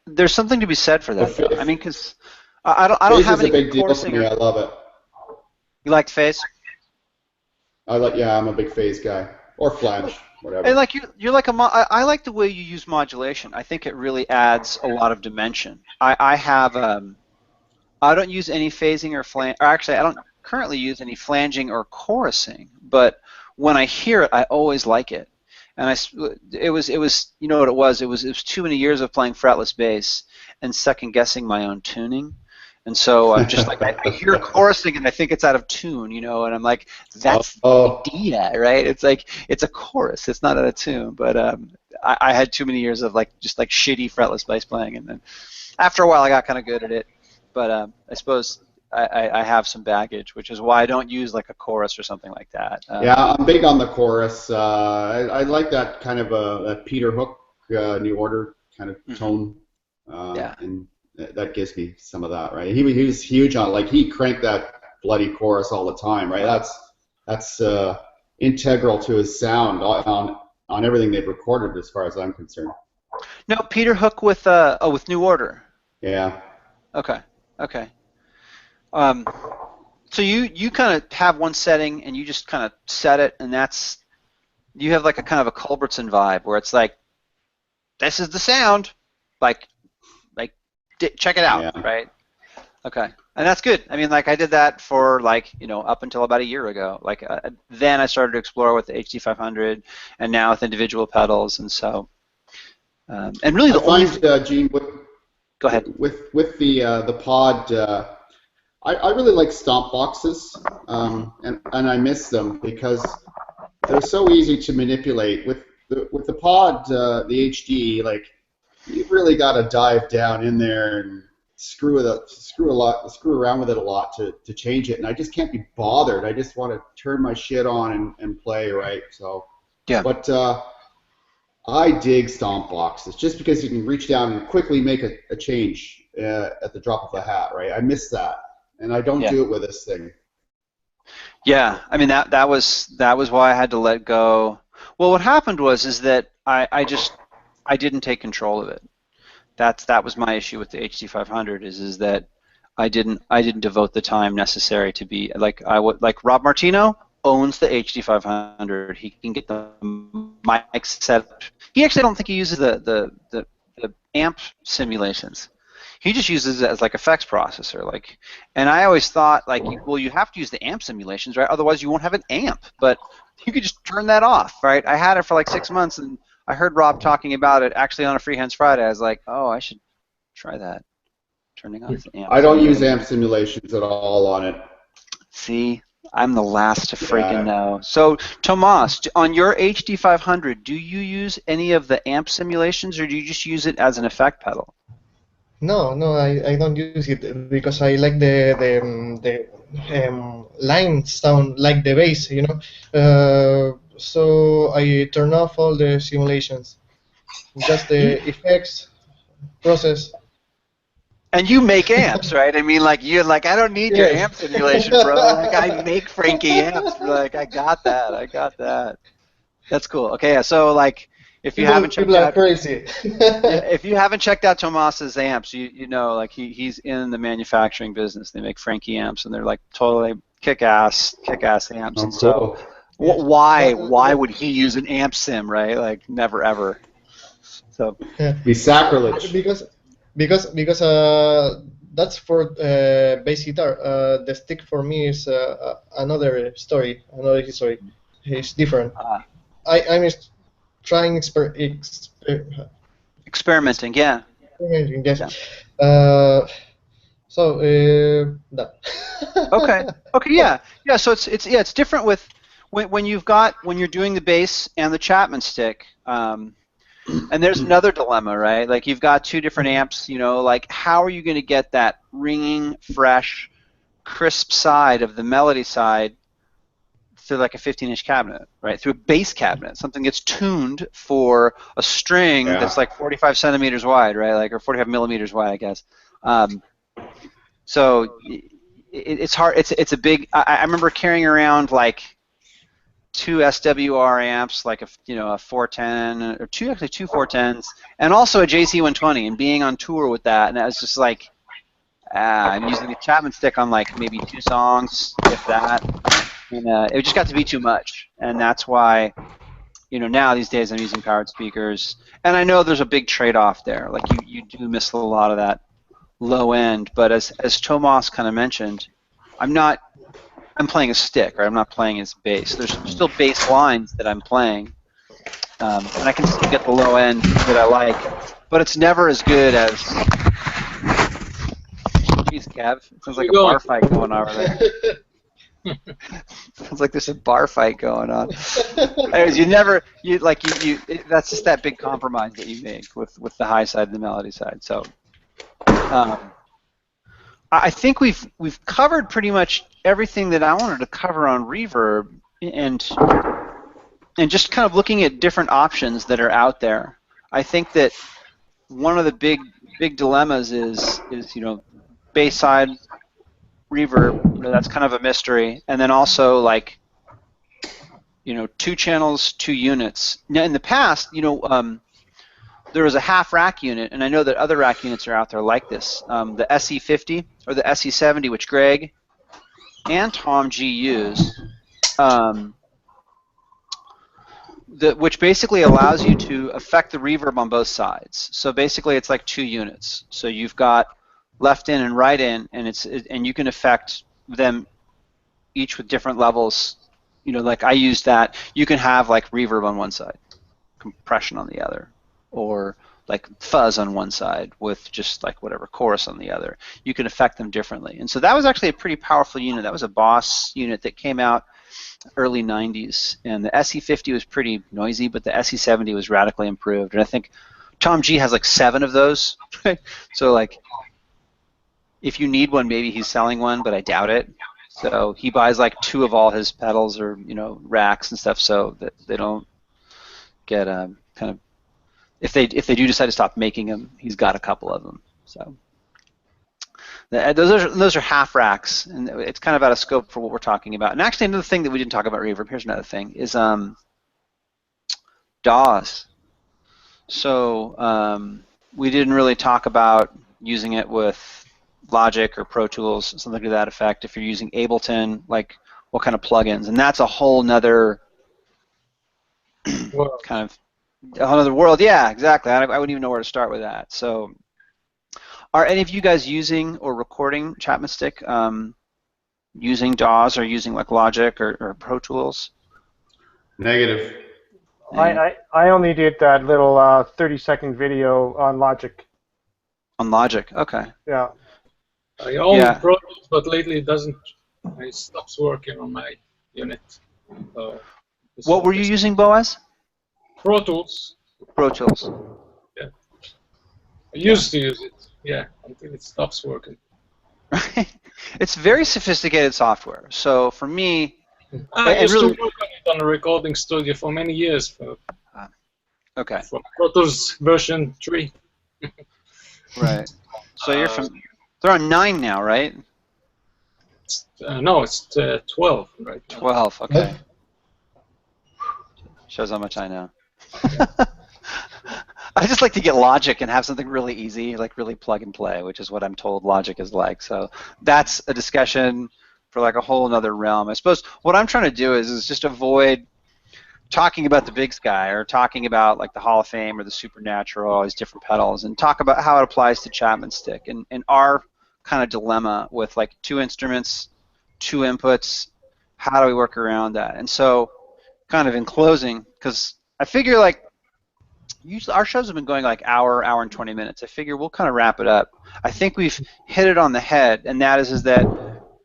There's something to be said for that, though. I mean, because I don't have any big deal for me. I love it. You like phase? I'm a big phase guy, or flange, whatever. And like you're like I like the way you use modulation. I think it really adds a lot of dimension. I don't use any phasing or actually I don't currently use any flanging or chorusing, but when I hear it, I always like it. And it was you know what it was? It was too many years of playing fretless bass and second guessing my own tuning. And so I'm just like, I hear chorusing and I think it's out of tune, and I'm like, that's the idea, right? It's like, it's a chorus, it's not out of tune. But I had too many years of just shitty fretless bass playing, and then after a while I got kind of good at it. But I suppose I have some baggage, which is why I don't use like a chorus or something like that. Yeah, I'm big on the chorus. I like that kind of that Peter Hook New Order kind of tone. And that gives me some of that, right? He was huge on he cranked that bloody chorus all the time, right? That's integral to his sound on everything they've recorded, as far as I'm concerned. No, Peter Hook with New Order. Yeah. Okay. So you kind of have one setting and you just kind of set it, and you have like a kind of a Culbertson vibe where it's like, this is the sound, check it out, right? Okay, and that's good. I mean, I did that for up until about a year ago. Then I started to explore with the HD500, and now with individual pedals, and so and really Gene, go ahead. With the pod. I really like stomp boxes, and I miss them because they're so easy to manipulate. With the pod, the HD, you really got to dive down in there and screw around with it a lot to change it, and I just can't be bothered. I just want to turn my shit on and play, right? So yeah. But I dig stomp boxes just because you can reach down and quickly make a change at the drop of a hat, right? I miss that. And I don't do it with this thing. Yeah, I mean that was why I had to let go. Well, what happened is that I didn't take control of it. That was my issue with the HD500 is that I didn't devote the time necessary to be like Rob Martino owns the HD500. He can get the mic set up. he actually, I don't think he uses the amp simulations. He just uses it as like effects processor, like. And I always thought, like, well, you have to use the amp simulations, right? Otherwise, you won't have an amp. But you could just turn that off, right? I had it for like 6 months, and I heard Rob talking about it actually on a Free Hands Friday. I was like, oh, I should try that. Turning off the amp. I don't use amp simulations at all on it. See, I'm the last to freaking Yeah. know. So, Tomas, on your HD500, do you use any of the amp simulations, or do you just use it as an effect pedal? No, no, I don't use it because I like the line sound like the bass, you know. So I turn off all the simulations, just the effects process. And you make amps, right? I mean, like you're like, I don't need your Yes. amp simulation, bro. Like I make Frankie amps. Like I got that. I got that. That's cool. Okay, yeah, so like if you haven't checked People are out, crazy. yeah, if you haven't checked out Tomas's amps, you know like he's in the manufacturing business. They make Frankie amps, and they're like totally kick-ass amps. Oh, And so cool. why would he use an amp sim, right? Like never ever. So Be sacrilege. Because that's for bass guitar. The stick for me is another story, another history. It's different. I'm trying experimenting, yeah. experimenting, yes. Yeah. That. Okay, yeah. So it's different with when you're doing the bass and the Chapman Stick. And there's another dilemma, right? Like you've got two different amps, you know, like how are you going to get that ringing, fresh, crisp side of the melody side through like a 15-inch cabinet, right? Through a bass cabinet, something that's tuned for a string that's like 45 centimeters wide, right? Like or 45 millimeters wide, I guess. So it's hard. It's a big. I remember carrying around like two SWR amps, like a 410 or two 410s, and also a JC120, and being on tour with that, and I was just like, I'm using a Chapman Stick on like maybe 2 songs, if that, and it just got to be too much, and that's why, now these days I'm using powered speakers, and I know there's a big trade-off there. Like you do miss a lot of that low end, but as Tomas kind of mentioned, I'm playing a stick, right? I'm not playing as bass. There's still bass lines that I'm playing, and I can still get the low end that I like, but it's never as good as. Jeez, Kev, it sounds like a bar fight going on over there. Sounds like there's a bar fight going on. Anyways, that's just that big compromise that you make with the high side and the melody side. So. I think we've covered pretty much everything that I wanted to cover on Reverb, and just kind of looking at different options that are out there. I think that one of the big dilemmas is bass side reverb. That's kind of a mystery, and then also like 2 channels, 2 units. Now in the past, there was a half rack unit, and I know that other rack units are out there like this. The SE50 or the SE70, which Greg and Tom G use, which basically allows you to affect the reverb on both sides. So basically, it's like 2 units. So you've got left in and right in, and you can affect them each with different levels. Like I use that. You can have like reverb on one side, compression on the other, or like fuzz on one side with just like whatever chorus on the other. You can affect them differently. And so that was actually a pretty powerful unit. That was a Boss unit that came out early 90s. And the SE50 was pretty noisy, but the SE70 was radically improved. And I think Tom G has like 7 of those. So like if you need one, maybe he's selling one, but I doubt it. So he buys like 2 of all his pedals or racks and stuff, so that they don't get kind of. If they do decide to stop making them, he's got a couple of them. So those are half racks, and it's kind of out of scope for what we're talking about. And actually, another thing that we didn't talk about Reverb. Here's another thing: is DAWs. So we didn't really talk about using it with Logic or Pro Tools, something to that effect. If you're using Ableton, like what kind of plugins? And that's a whole nother kind of Another world, yeah, exactly. I wouldn't even know where to start with that. So, are any of you guys using or recording Chapman Stick, using DAWs or using like Logic or Pro Tools? Negative. I only did that little 30-second video on Logic. On Logic, okay. Yeah. I own Pro Tools, but lately it stops working on my unit. What were you using, Boaz? Pro Tools. Pro Tools. Yeah. I used to use it, yeah, until it stops working. It's very sophisticated software. So for me, I used to work on it on a recording studio for many years. Okay. From Pro Tools version 3. Right. So they're on 9 now, right? No, it's 12 right now. 12, okay. Shows how much I know. I just like to get Logic and have something really easy, like really plug and play, which is what I'm told Logic is like. So that's a discussion for like a whole another realm. I suppose what I'm trying to do is just avoid talking about the big sky or talking about like the Hall of Fame or the Supernatural, all these different pedals, and talk about how it applies to Chapman Stick and our kind of dilemma with like 2 instruments, 2 inputs. How do we work around that? And so kind of in closing, because I figure like usually our shows have been going like hour and 20 minutes. I figure we'll kind of wrap it up. I think we've hit it on the head, and that is that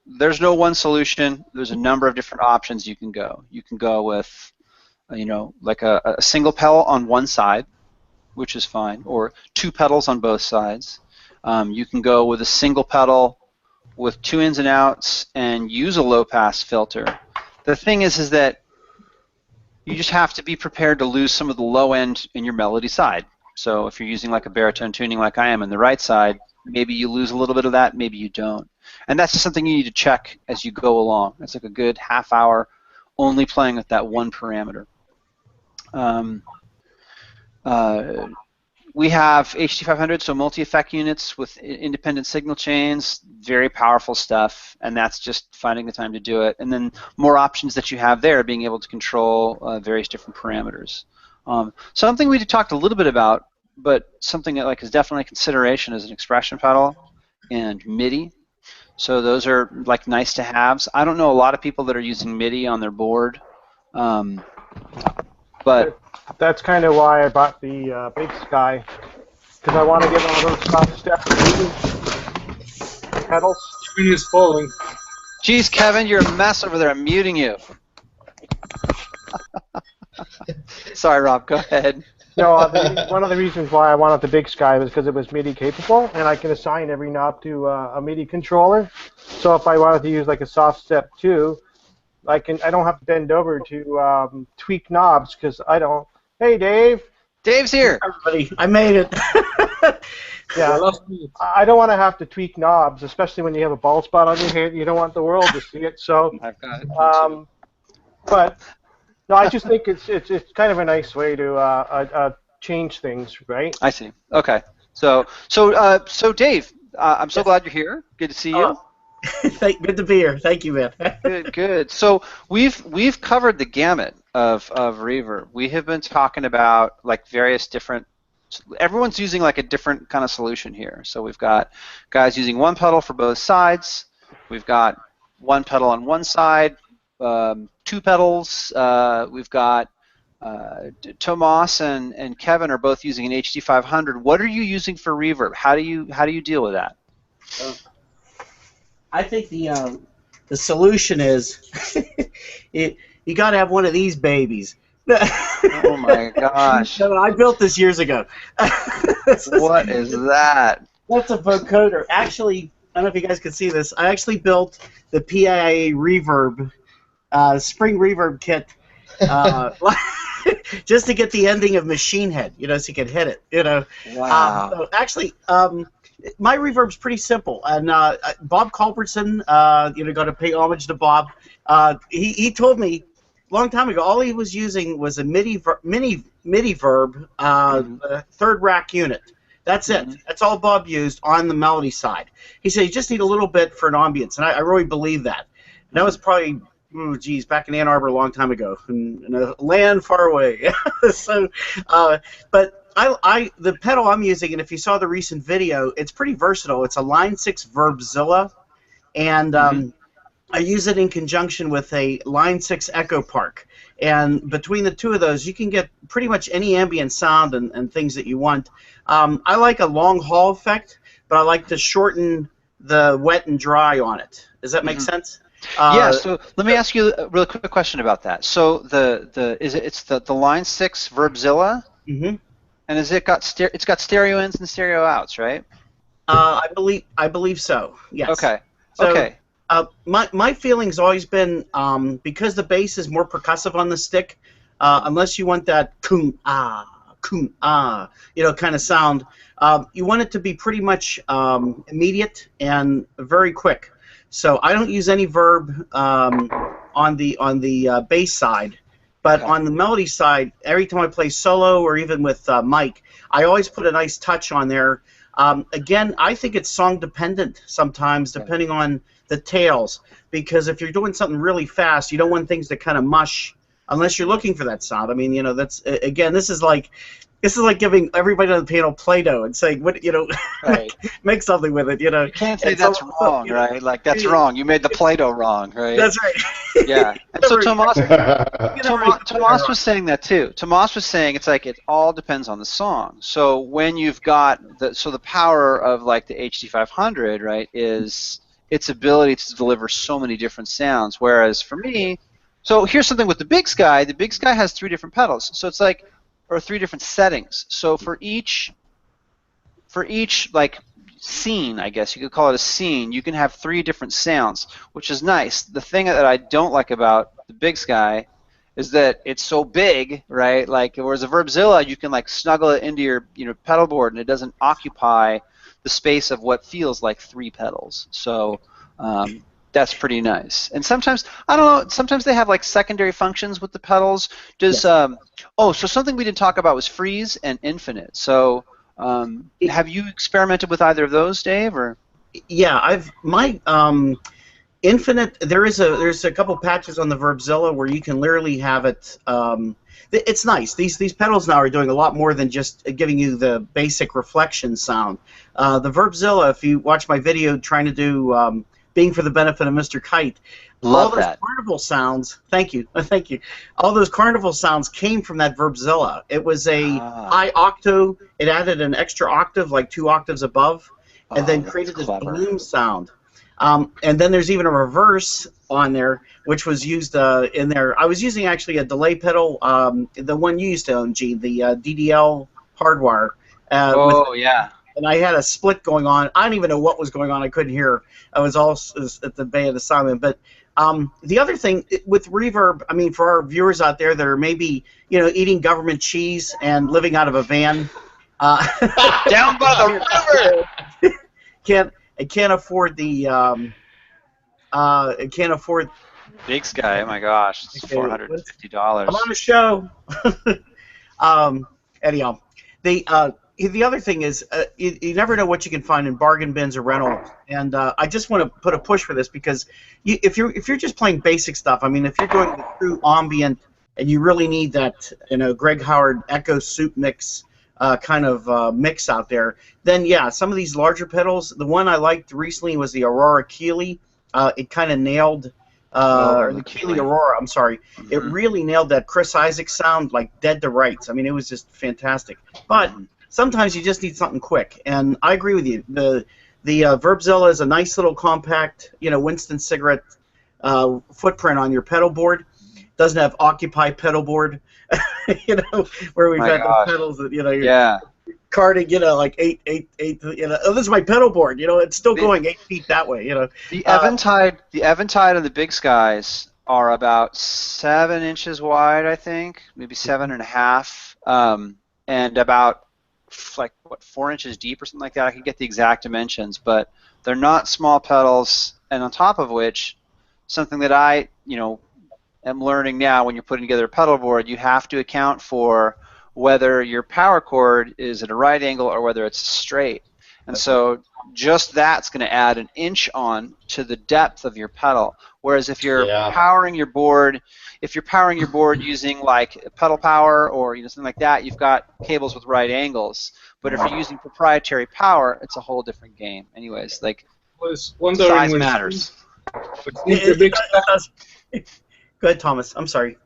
there's no one solution. There's a number of different options you can go. You can go with, you know, like a single pedal on one side, which is fine, or 2 pedals on both sides. You can go with a single pedal with 2 ins and outs and use a low-pass filter. The thing is that you just have to be prepared to lose some of the low end in your melody side. So if you're using like a baritone tuning like I am on the right side, maybe you lose a little bit of that, maybe you don't. And that's just something you need to check as you go along. It's like a good half hour only playing with that one parameter. We have HD500, so multi-effect units with independent signal chains, very powerful stuff, and that's just finding the time to do it. And then more options that you have there, being able to control various different parameters. Something we talked a little bit about, but something that like is definitely a consideration is an expression pedal and MIDI. So those are like nice to haves. I don't know a lot of people that are using MIDI on their board, but that's kind of why I bought the Big Sky, because I want to get all those soft step pedals. Screen is falling. Geez, Kevin, you're a mess over there. I'm muting you. Sorry, Rob. Go ahead. No, one of the reasons why I wanted the Big Sky was because it was MIDI capable, and I can assign every knob to a MIDI controller. So if I wanted to use like a soft step 2, I don't have to bend over to tweak knobs because I don't. Hey, Dave. Dave's here. Everybody, I made it. Yeah, I don't want to have to tweak knobs, especially when you have a bald spot on your head. You don't want the world to see it. So, I've got it. But no, I just think it's kind of a nice way to change things, right? I see. Okay. So Dave, I'm so glad you're here. Good to see you. Good to be here. Thank you, man. Good. So we've covered the gamut of reverb. We have been talking about like various different. Everyone's using like a different kind of solution here. So we've got guys using one pedal for both sides. We've got one pedal on one side, 2 pedals. We've got Tomas and Kevin are both using an HD500. What are you using for reverb? How do you deal with that? I think the solution is you got to have one of these babies. Oh my gosh! I built this years ago. What is that? That's a vocoder. Actually, I don't know if you guys can see this. I actually built the PIA reverb, spring reverb kit, just to get the ending of Machine Head, so you can hit it, Wow. So actually, my reverb's pretty simple, and Bob Culbertson, got to pay homage to Bob. He told me a long time ago all he was using was a MIDI verb, the 3rd rack unit. That's it. That's all Bob used on the melody side. He said you just need a little bit for an ambience, and I really believe that. And that was probably oh geez, back in Ann Arbor a long time ago, in a land far away. So, but the pedal I'm using, and if you saw the recent video, it's pretty versatile. It's a Line 6 Verbzilla, and I use it in conjunction with a Line 6 Echo Park. And between the two of those, you can get pretty much any ambient sound and things that you want. I like a long haul effect, but I like to shorten the wet and dry on it. Does that make sense? Yeah. So let me ask you a really quick question about that. So it's the Line 6 Verbzilla, and it's got stereo ins and stereo outs, right? I believe so. Yes. Okay. So, okay. My feeling's always been because the bass is more percussive on the stick, unless you want that coom ah, kind of sound, you want it to be pretty much immediate and very quick. So I don't use any verb on the bass side, but on the melody side, every time I play solo or even with Mike, I always put a nice touch on there. Again, I think it's song dependent sometimes, depending on the tails, because if you're doing something really fast, you don't want things to kind of mush unless you're looking for that sound. I mean, that's again, this is like giving everybody on the panel Play-Doh and saying, what, right. make something with it, You can't say that's wrong, right? Like, that's wrong. You made the Play-Doh wrong, right? That's right. Yeah. And so Tomas was saying that too. Tomas was saying it's like it all depends on the song. So when you've got the power of like the HD500, right, is its ability to deliver so many different sounds. Whereas for me, so here's something with the Big Sky. The Big Sky has 3 different pedals. So it's like, or 3 different settings. So for each like scene, I guess you could call it a scene, you can have 3 different sounds, which is nice. The thing that I don't like about the Big Sky is that it's so big, right? Like, whereas a Verbzilla, you can like snuggle it into your pedal board, and it doesn't occupy the space of what feels like 3 pedals. So that's pretty nice. And sometimes, I don't know, sometimes they have like secondary functions with the pedals. So something we didn't talk about was freeze and infinite. So have you experimented with either of those, Dave? Or yeah, my infinite. There's a couple patches on the Verbzilla where you can literally have it. It's nice. These pedals now are doing a lot more than just giving you the basic reflection sound. The Verbzilla, if you watch my video trying to do Being for the Benefit of Mr. Kite, all those carnival sounds. Thank you. All those carnival sounds came from that Verbzilla. It was a high octo. It added an extra octave, like 2 octaves above, and then created this bloom sound. And then there's even a reverse on there, which was used in there. I was using actually a delay pedal, the one you used to own, Gene, the DDL Hardwire. And I had a split going on. I don't even know what was going on. I couldn't hear. I was all at the bay of the Simon. But the other thing with reverb, I mean, for our viewers out there that are maybe eating government cheese and living out of a van, down by the river, can't afford the can't afford Big Sky. Oh my gosh, it's $450. I'm on the show. Anyhow, the other thing is you never know what you can find in bargain bins or rentals, and I just want to put a push for this because if you're just playing basic stuff, I mean, if you're doing the true ambient and you really need that Greg Howard Echo Soup Mix kind of mix out there, then yeah, some of these larger pedals. The one I liked recently was the Aurora Keeley. It kind of nailed. Or the Keeley Aurora, I'm sorry. Mm-hmm. It really nailed that Chris Isaac sound, like dead to rights. I mean, it was just fantastic. But sometimes you just need something quick, and I agree with you. The Verbzilla is a nice little compact, Winston cigarette footprint on your pedal board. Doesn't have Occupy pedal board, where we've had those pedals that carding, like eight. Oh, this is my pedal board. It's still going 8 feet that way. The Eventide and the Big Skies are about 7 inches wide, I think, maybe 7.5, and about 4 inches deep or something like that. I can get the exact dimensions, but they're not small pedals. And on top of which, something that I am learning now, when you're putting together a pedal board, you have to account for whether your power cord is at a right angle or whether it's straight. And so just that's going to add an inch on to the depth of your pedal. Whereas if you're powering your board, using like pedal power or something like that, you've got cables with right angles. But if you're using proprietary power, it's a whole different game. Anyways, like size matters. Go ahead, Thomas. I'm sorry.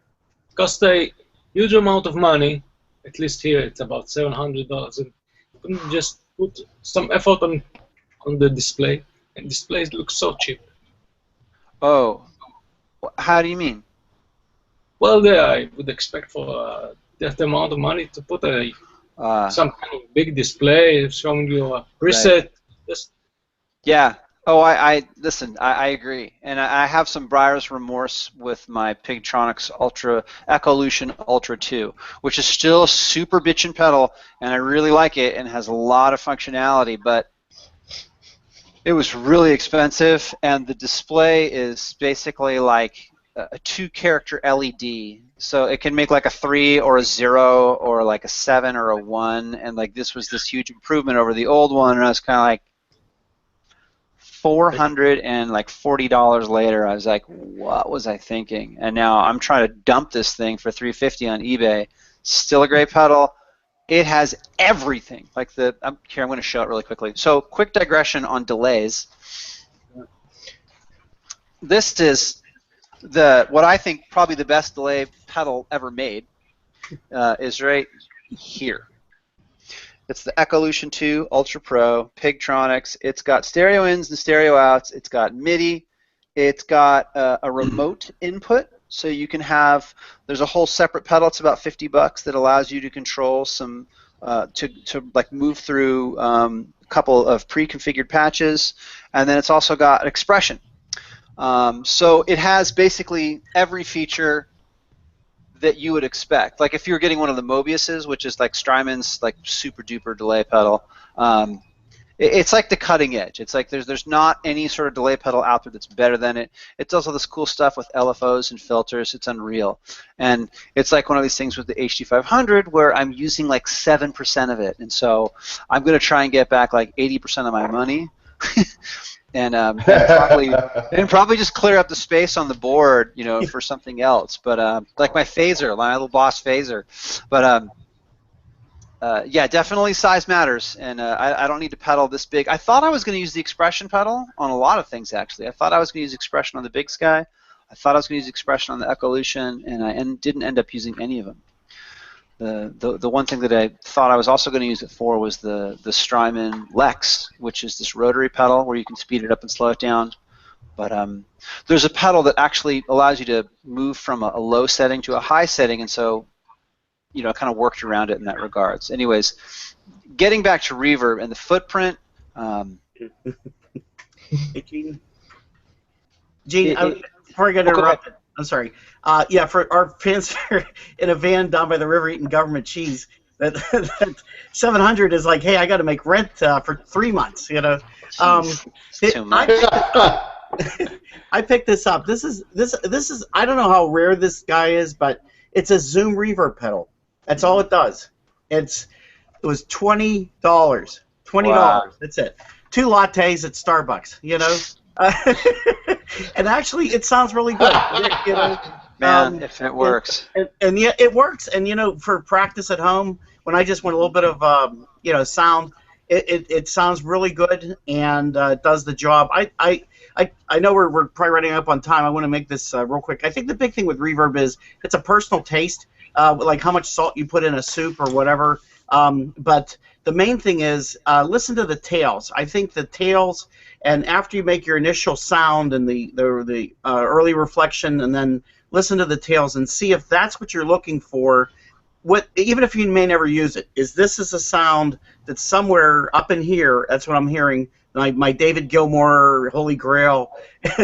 Cost a huge amount of money. At least here, it's about $700. And you can just put some effort on the display, and displays look so cheap. Oh, how do you mean? Well, I would expect for that amount of money to put some kind of big display showing you a preset. Right. Yeah. Oh, I listen. I agree, and I have some buyer's remorse with my Pigtronics Echolution Ultra 2, which is still a super bitchin' pedal, and I really like it, and has a lot of functionality, but it was really expensive, and the display is basically like a 2-character LED, so it can make like a 3 or a 0 or like a 7 or a 1, and like this was this huge improvement over the old one, and I was kind of like, $440 later, I was like, what was I thinking? And now I'm trying to dump this thing for $350 on eBay. Still a great pedal. It has everything. Like here, I'm going to show it really quickly. So, quick digression on delays. This is what I think probably the best delay pedal ever made. Is right here. It's the Echolution 2 Ultra Pro, Pigtronics. It's got stereo ins and stereo outs. It's got MIDI. It's got a remote input, so you can have. There's a whole separate pedal. It's about $50 that allows you to control some to like move through a couple of pre-configured patches, and then it's also got expression. So it has basically every feature that you would expect. Like if you were getting one of the Mobiuses, which is like Strymon's like super duper delay pedal, it's like the cutting edge. It's like there's not any sort of delay pedal out there that's better than it. It's also this cool stuff with LFOs and filters. It's unreal. And it's like one of these things with the HD500 where I'm using like 7% of it. And so I'm going to try and get back like 80% of my money. And probably just clear up the space on the board, for something else. But like my phaser, my little Boss phaser. But yeah, definitely size matters, and I don't need to pedal this big. I thought I was going to use the expression pedal on a lot of things, actually. I thought I was going to use expression on the Big Sky. I thought I was going to use expression on the Echolution, and I didn't end up using any of them. The one thing that I thought I was also going to use it for was the Strymon Lex, which is this rotary pedal where you can speed it up and slow it down. But there's a pedal that actually allows you to move from a low setting to a high setting, and so I kind of worked around it in that regards. Anyways, getting back to reverb and the footprint. Gene, before I get interrupted, I'm sorry. Yeah, for our fans in a van down by the river eating government cheese, that 700 is like, hey, I got to make rent for 3 months. Too much. I picked this up. This is I don't know how rare this guy is, but it's a Zoom reverb pedal. That's all it does. It was $20. $20. Wow. That's it. 2 lattes at Starbucks. And actually, it sounds really good. Man, if it works. And yeah, it works. And for practice at home, when I just want a little bit of sound, it sounds really good and it does the job. I know we're probably running up on time. I want to make this real quick. I think the big thing with reverb is it's a personal taste, like how much salt you put in a soup or whatever. But the main thing is listen to the tails. I think the tails, and after you make your initial sound and the early reflection, and then listen to the tails and see if that's what you're looking for. Even if you may never use it, this is a sound that's somewhere up in here. That's what I'm hearing. My David Gilmour Holy Grail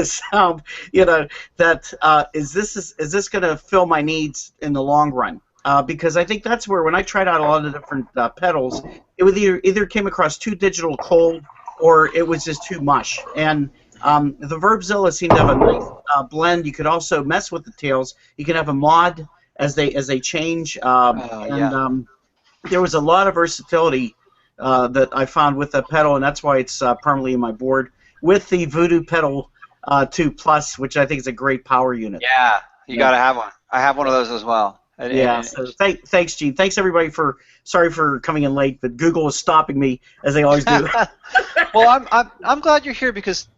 sound. That is this going to fill my needs in the long run? Because I think that's where when I tried out a lot of different pedals, it would either came across too digital cold or it was just too mush. And the Verbzilla seemed to have a nice blend. You could also mess with the tails. You can have a mod as they change. There was a lot of versatility that I found with the pedal, and that's why it's permanently in my board with the Voodoo Pedal 2 Plus, which I think is a great power unit. Yeah, you got to have one. I have one of those as well. So thanks, Gene. Thanks everybody sorry for coming in late, but Google is stopping me as they always do. Well, I'm glad you're here because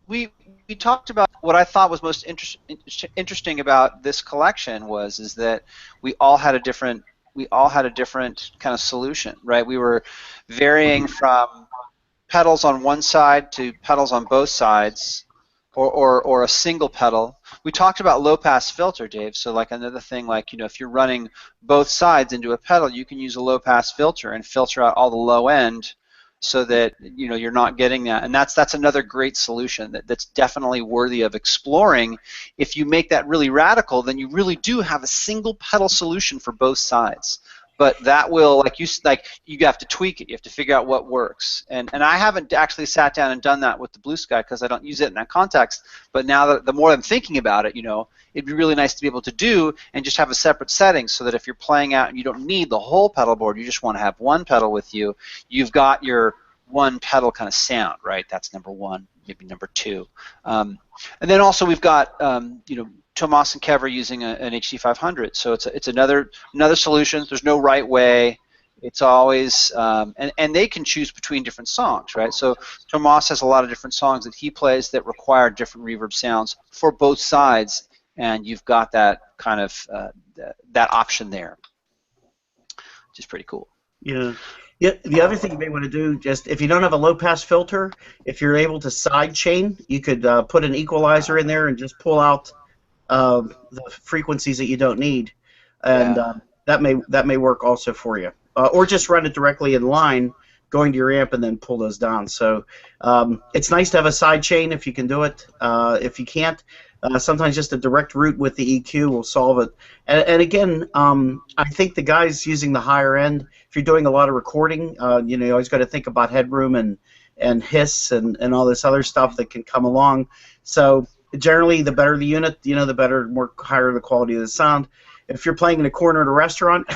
we talked about what I thought was most interesting about this collection is that we all had a different kind of solution, right? We were varying from pedals on one side to pedals on both sides, or a single pedal. We talked about low pass filter, Dave. So like another thing, like if you're running both sides into a pedal, you can use a low pass filter and filter out all the low end, so that you're not getting that. And that's another great solution that's definitely worthy of exploring. If you make that really radical, then you really do have a single pedal solution for both sides. But that will, you have to tweak it. You have to figure out what works. And I haven't actually sat down and done that with the Blue Sky because I don't use it in that context. But now that the more I'm thinking about it, it'd be really nice to be able to do and just have a separate setting so that if you're playing out and you don't need the whole pedal board, you just want to have one pedal with you, you've got your one pedal kind of sound, right? That's number one, maybe number two. And then also we've got, Tomas and Kev are using an HD500, so it's another solution. There's no right way. It's always and they can choose between different songs, right? So Tomas has a lot of different songs that he plays that require different reverb sounds for both sides, and you've got that kind of that option there, which is pretty cool. Yeah. Yeah, the other thing you may want to do, just if you don't have a low-pass filter, if you're able to side chain, you could put an equalizer in there and just pull out the frequencies that you don't need, and that may work also for you. Or just run it directly in line, going to your amp, and then pull those down. So it's nice to have a side chain if you can do it. If you can't, sometimes just a direct route with the EQ will solve it. And again, I think the guys using the higher end, if you're doing a lot of recording, you always got to think about headroom and hiss and all this other stuff that can come along. So generally, the better the unit, the better, more higher the quality of the sound. If you're playing in a corner at a restaurant,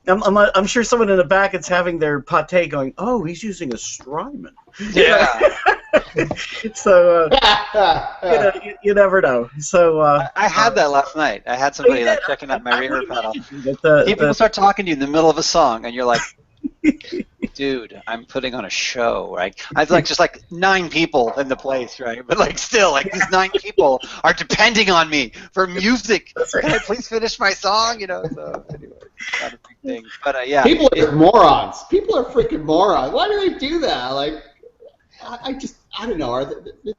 I'm sure someone in the back is having their pate going, "Oh, he's using a Strymon." Yeah. So you never know. So I had that last night. I had somebody checking out my reverb pedal. People start talking to you in the middle of a song, and you're like, dude, I'm putting on a show, right? I was just 9 people in the place, right? But still, these 9 people are depending on me for music. Can I please finish my song? So anyway, not a big thing. But yeah. People are morons. People are freaking morons. Why do they do that? I don't know.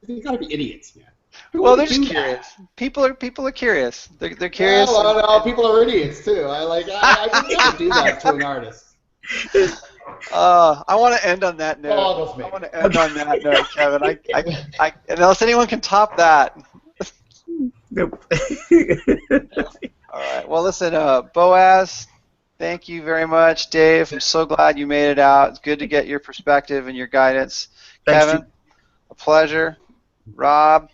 They gotta be idiots, man. Well, they're just curious. People are curious. They're curious. Yeah, well, no, people are idiots too. I would never do that to an artist. I want to end on that note. I want to end on that note, Kevin. I unless anyone can top that. Nope. All right. Well, listen, Boaz, thank you very much. Dave, I'm so glad you made it out. It's good to get your perspective and your guidance. Thanks, Kevin, a pleasure. Rob.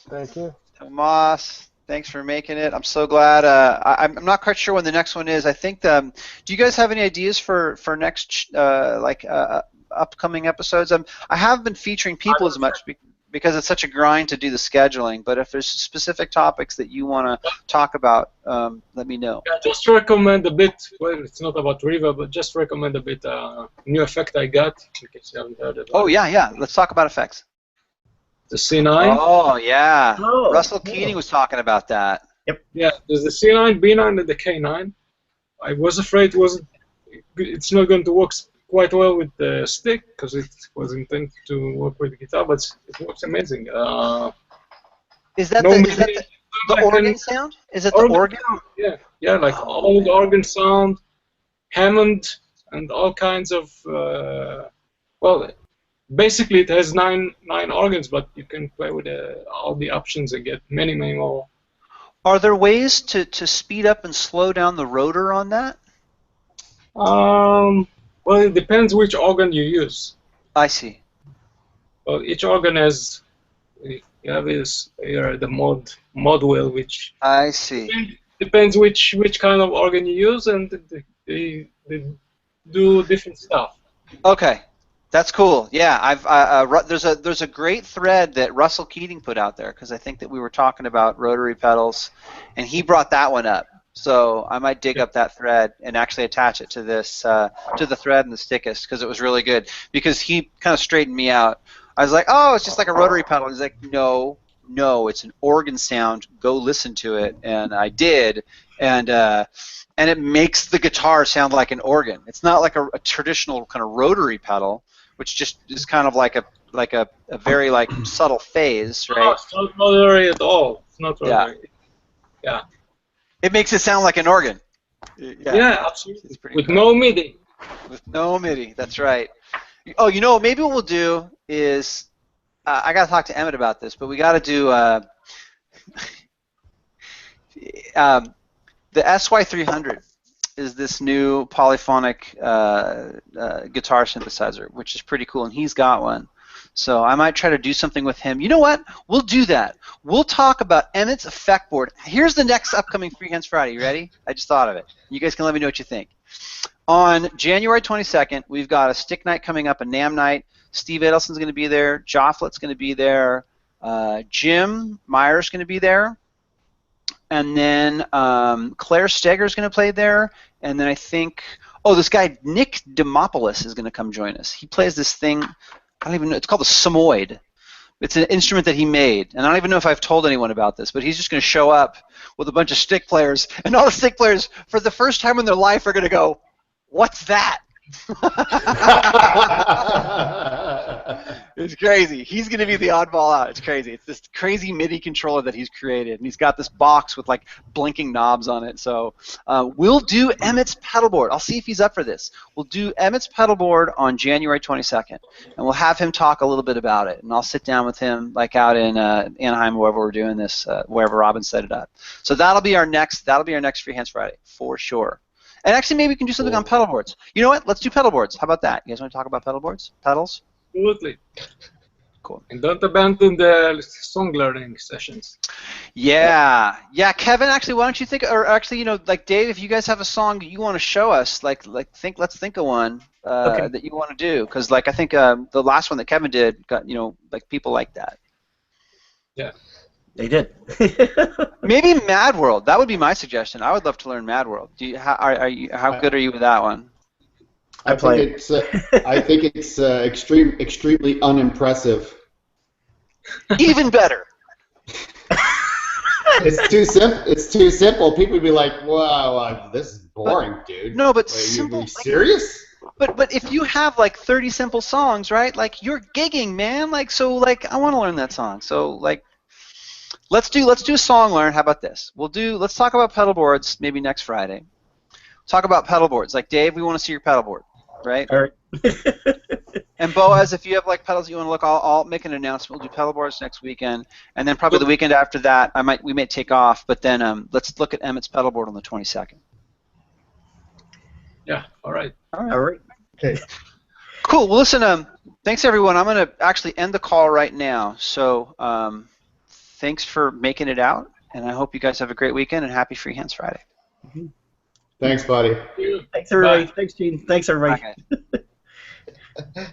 Thank you. Tomas, thanks for making it. I'm so glad. I'm not quite sure when the next one is. I think do you guys have any ideas for next upcoming episodes? I haven't been featuring people as much because it's such a grind to do the scheduling. But if there's specific topics that you want to talk about, let me know. Yeah, just recommend a bit. Well, it's not about reverb, but just recommend a bit new effect I got in case you haven't heard it. Oh yeah. Let's talk about effects. The C9. Oh yeah. Russell Keating was talking about that. Yep. Yeah, there's the C9, B9, and the K9. I was afraid it's not going to work quite well with the stick because it was intended to work with the guitar, but it works amazing. Is that the organ sound? Is it the organ? Yeah, old organ sound, Hammond, and all kinds of. Basically, it has nine organs, but you can play with all the options and get many more. Are there ways to speed up and slow down the rotor on that? Well, it depends which organ you use. I see. Well, each organ has the mod wheel, which I see. Depends which kind of organ you use, and they do different stuff. Okay, that's cool. Yeah, there's a great thread that Russell Keating put out there because I think that we were talking about rotary pedals, and he brought that one up. So I might dig up that thread and actually attach it to this to the thread and the Stickist because it was really good. Because he kind of straightened me out. I was like, oh, it's just like a rotary pedal. He's like, no, it's an organ sound. Go listen to it, and I did, and it makes the guitar sound like an organ. It's not like a traditional kind of rotary pedal, which just is kind of like a very like subtle phase, right? No, it's not rotary at all. It's not rotary. Yeah. It makes it sound like an organ. Yeah, absolutely. With cool. No MIDI. With no MIDI, that's right. Oh, you know, maybe what we'll do is, I got to talk to Emmett about this, but we got to do the SY300 is this new polyphonic guitar synthesizer, which is pretty cool, and he's got one. So I might try to do something with him. You know what? We'll do that. We'll talk about Emmett's effect board. Here's the next upcoming Free Hands Friday. You ready? I just thought of it. You guys can let me know what you think. On January 22nd, we've got a stick night coming up, a NAMM night. Steve Adelson's going to be there. Jofflet's going to be there. Jim Meyer's going to be there. And then Claire Steger's going to play there. And then I think, this guy Nick Demopoulos is going to come join us. He plays this thing. I don't even know. It's called the Samoyed. It's an instrument that he made, and I don't even know if I've told anyone about this, but he's just going to show up with a bunch of stick players, and all the stick players, for the first time in their life, are going to go, "What's that?" It's crazy. He's going to be the oddball out. It's crazy. It's this crazy MIDI controller that he's created, and he's got this box with like blinking knobs on it. So we'll do Emmett's pedalboard. I'll see if he's up for this. We'll do Emmett's pedalboard on January 22nd, and we'll have him talk a little bit about it. And I'll sit down with him like out in Anaheim, wherever we're doing this, wherever Robin set it up. So that'll be our next Free Hands Friday for sure. And actually, maybe we can do something on pedal boards. You know what? Let's do pedal boards. How about that? You guys want to talk about pedal boards? Pedals? Absolutely. Cool. And don't abandon the song learning sessions. Yeah. Kevin, actually, why don't you think, or actually, you know, like Dave, if you guys have a song you want to show us, let's think of one that you want to do, because like I think the last one that Kevin did got, you know, like people like that. Yeah. They did. Maybe Mad World. That would be my suggestion. I would love to learn Mad World. How good are you with that one? I think it's extremely unimpressive. Even better. It's too simple. People would be like, "Wow, this is boring, dude." No, but simple. Are you serious? But if you have like 30 simple songs, right? Like you're gigging, man. Like so, like I want to learn that song. So like. Let's do a song learn. How about this? Let's talk about pedal boards maybe next Friday. Talk about pedal boards. Like Dave, we want to see your pedal board, right? All right. And Boaz, if you have like pedals you want to look, I'll make an announcement. We'll do pedal boards next weekend, and then probably the weekend after that, we may take off. But then let's look at Emmett's pedal board on the 22nd. Yeah. All right. Okay. Cool. Well, listen. Thanks everyone. I'm gonna actually end the call right now. So. Thanks for making it out, and I hope you guys have a great weekend and happy Free Hands Friday. Thanks, buddy. Thanks, everybody. Thanks, Gene. Thanks, everybody. Okay.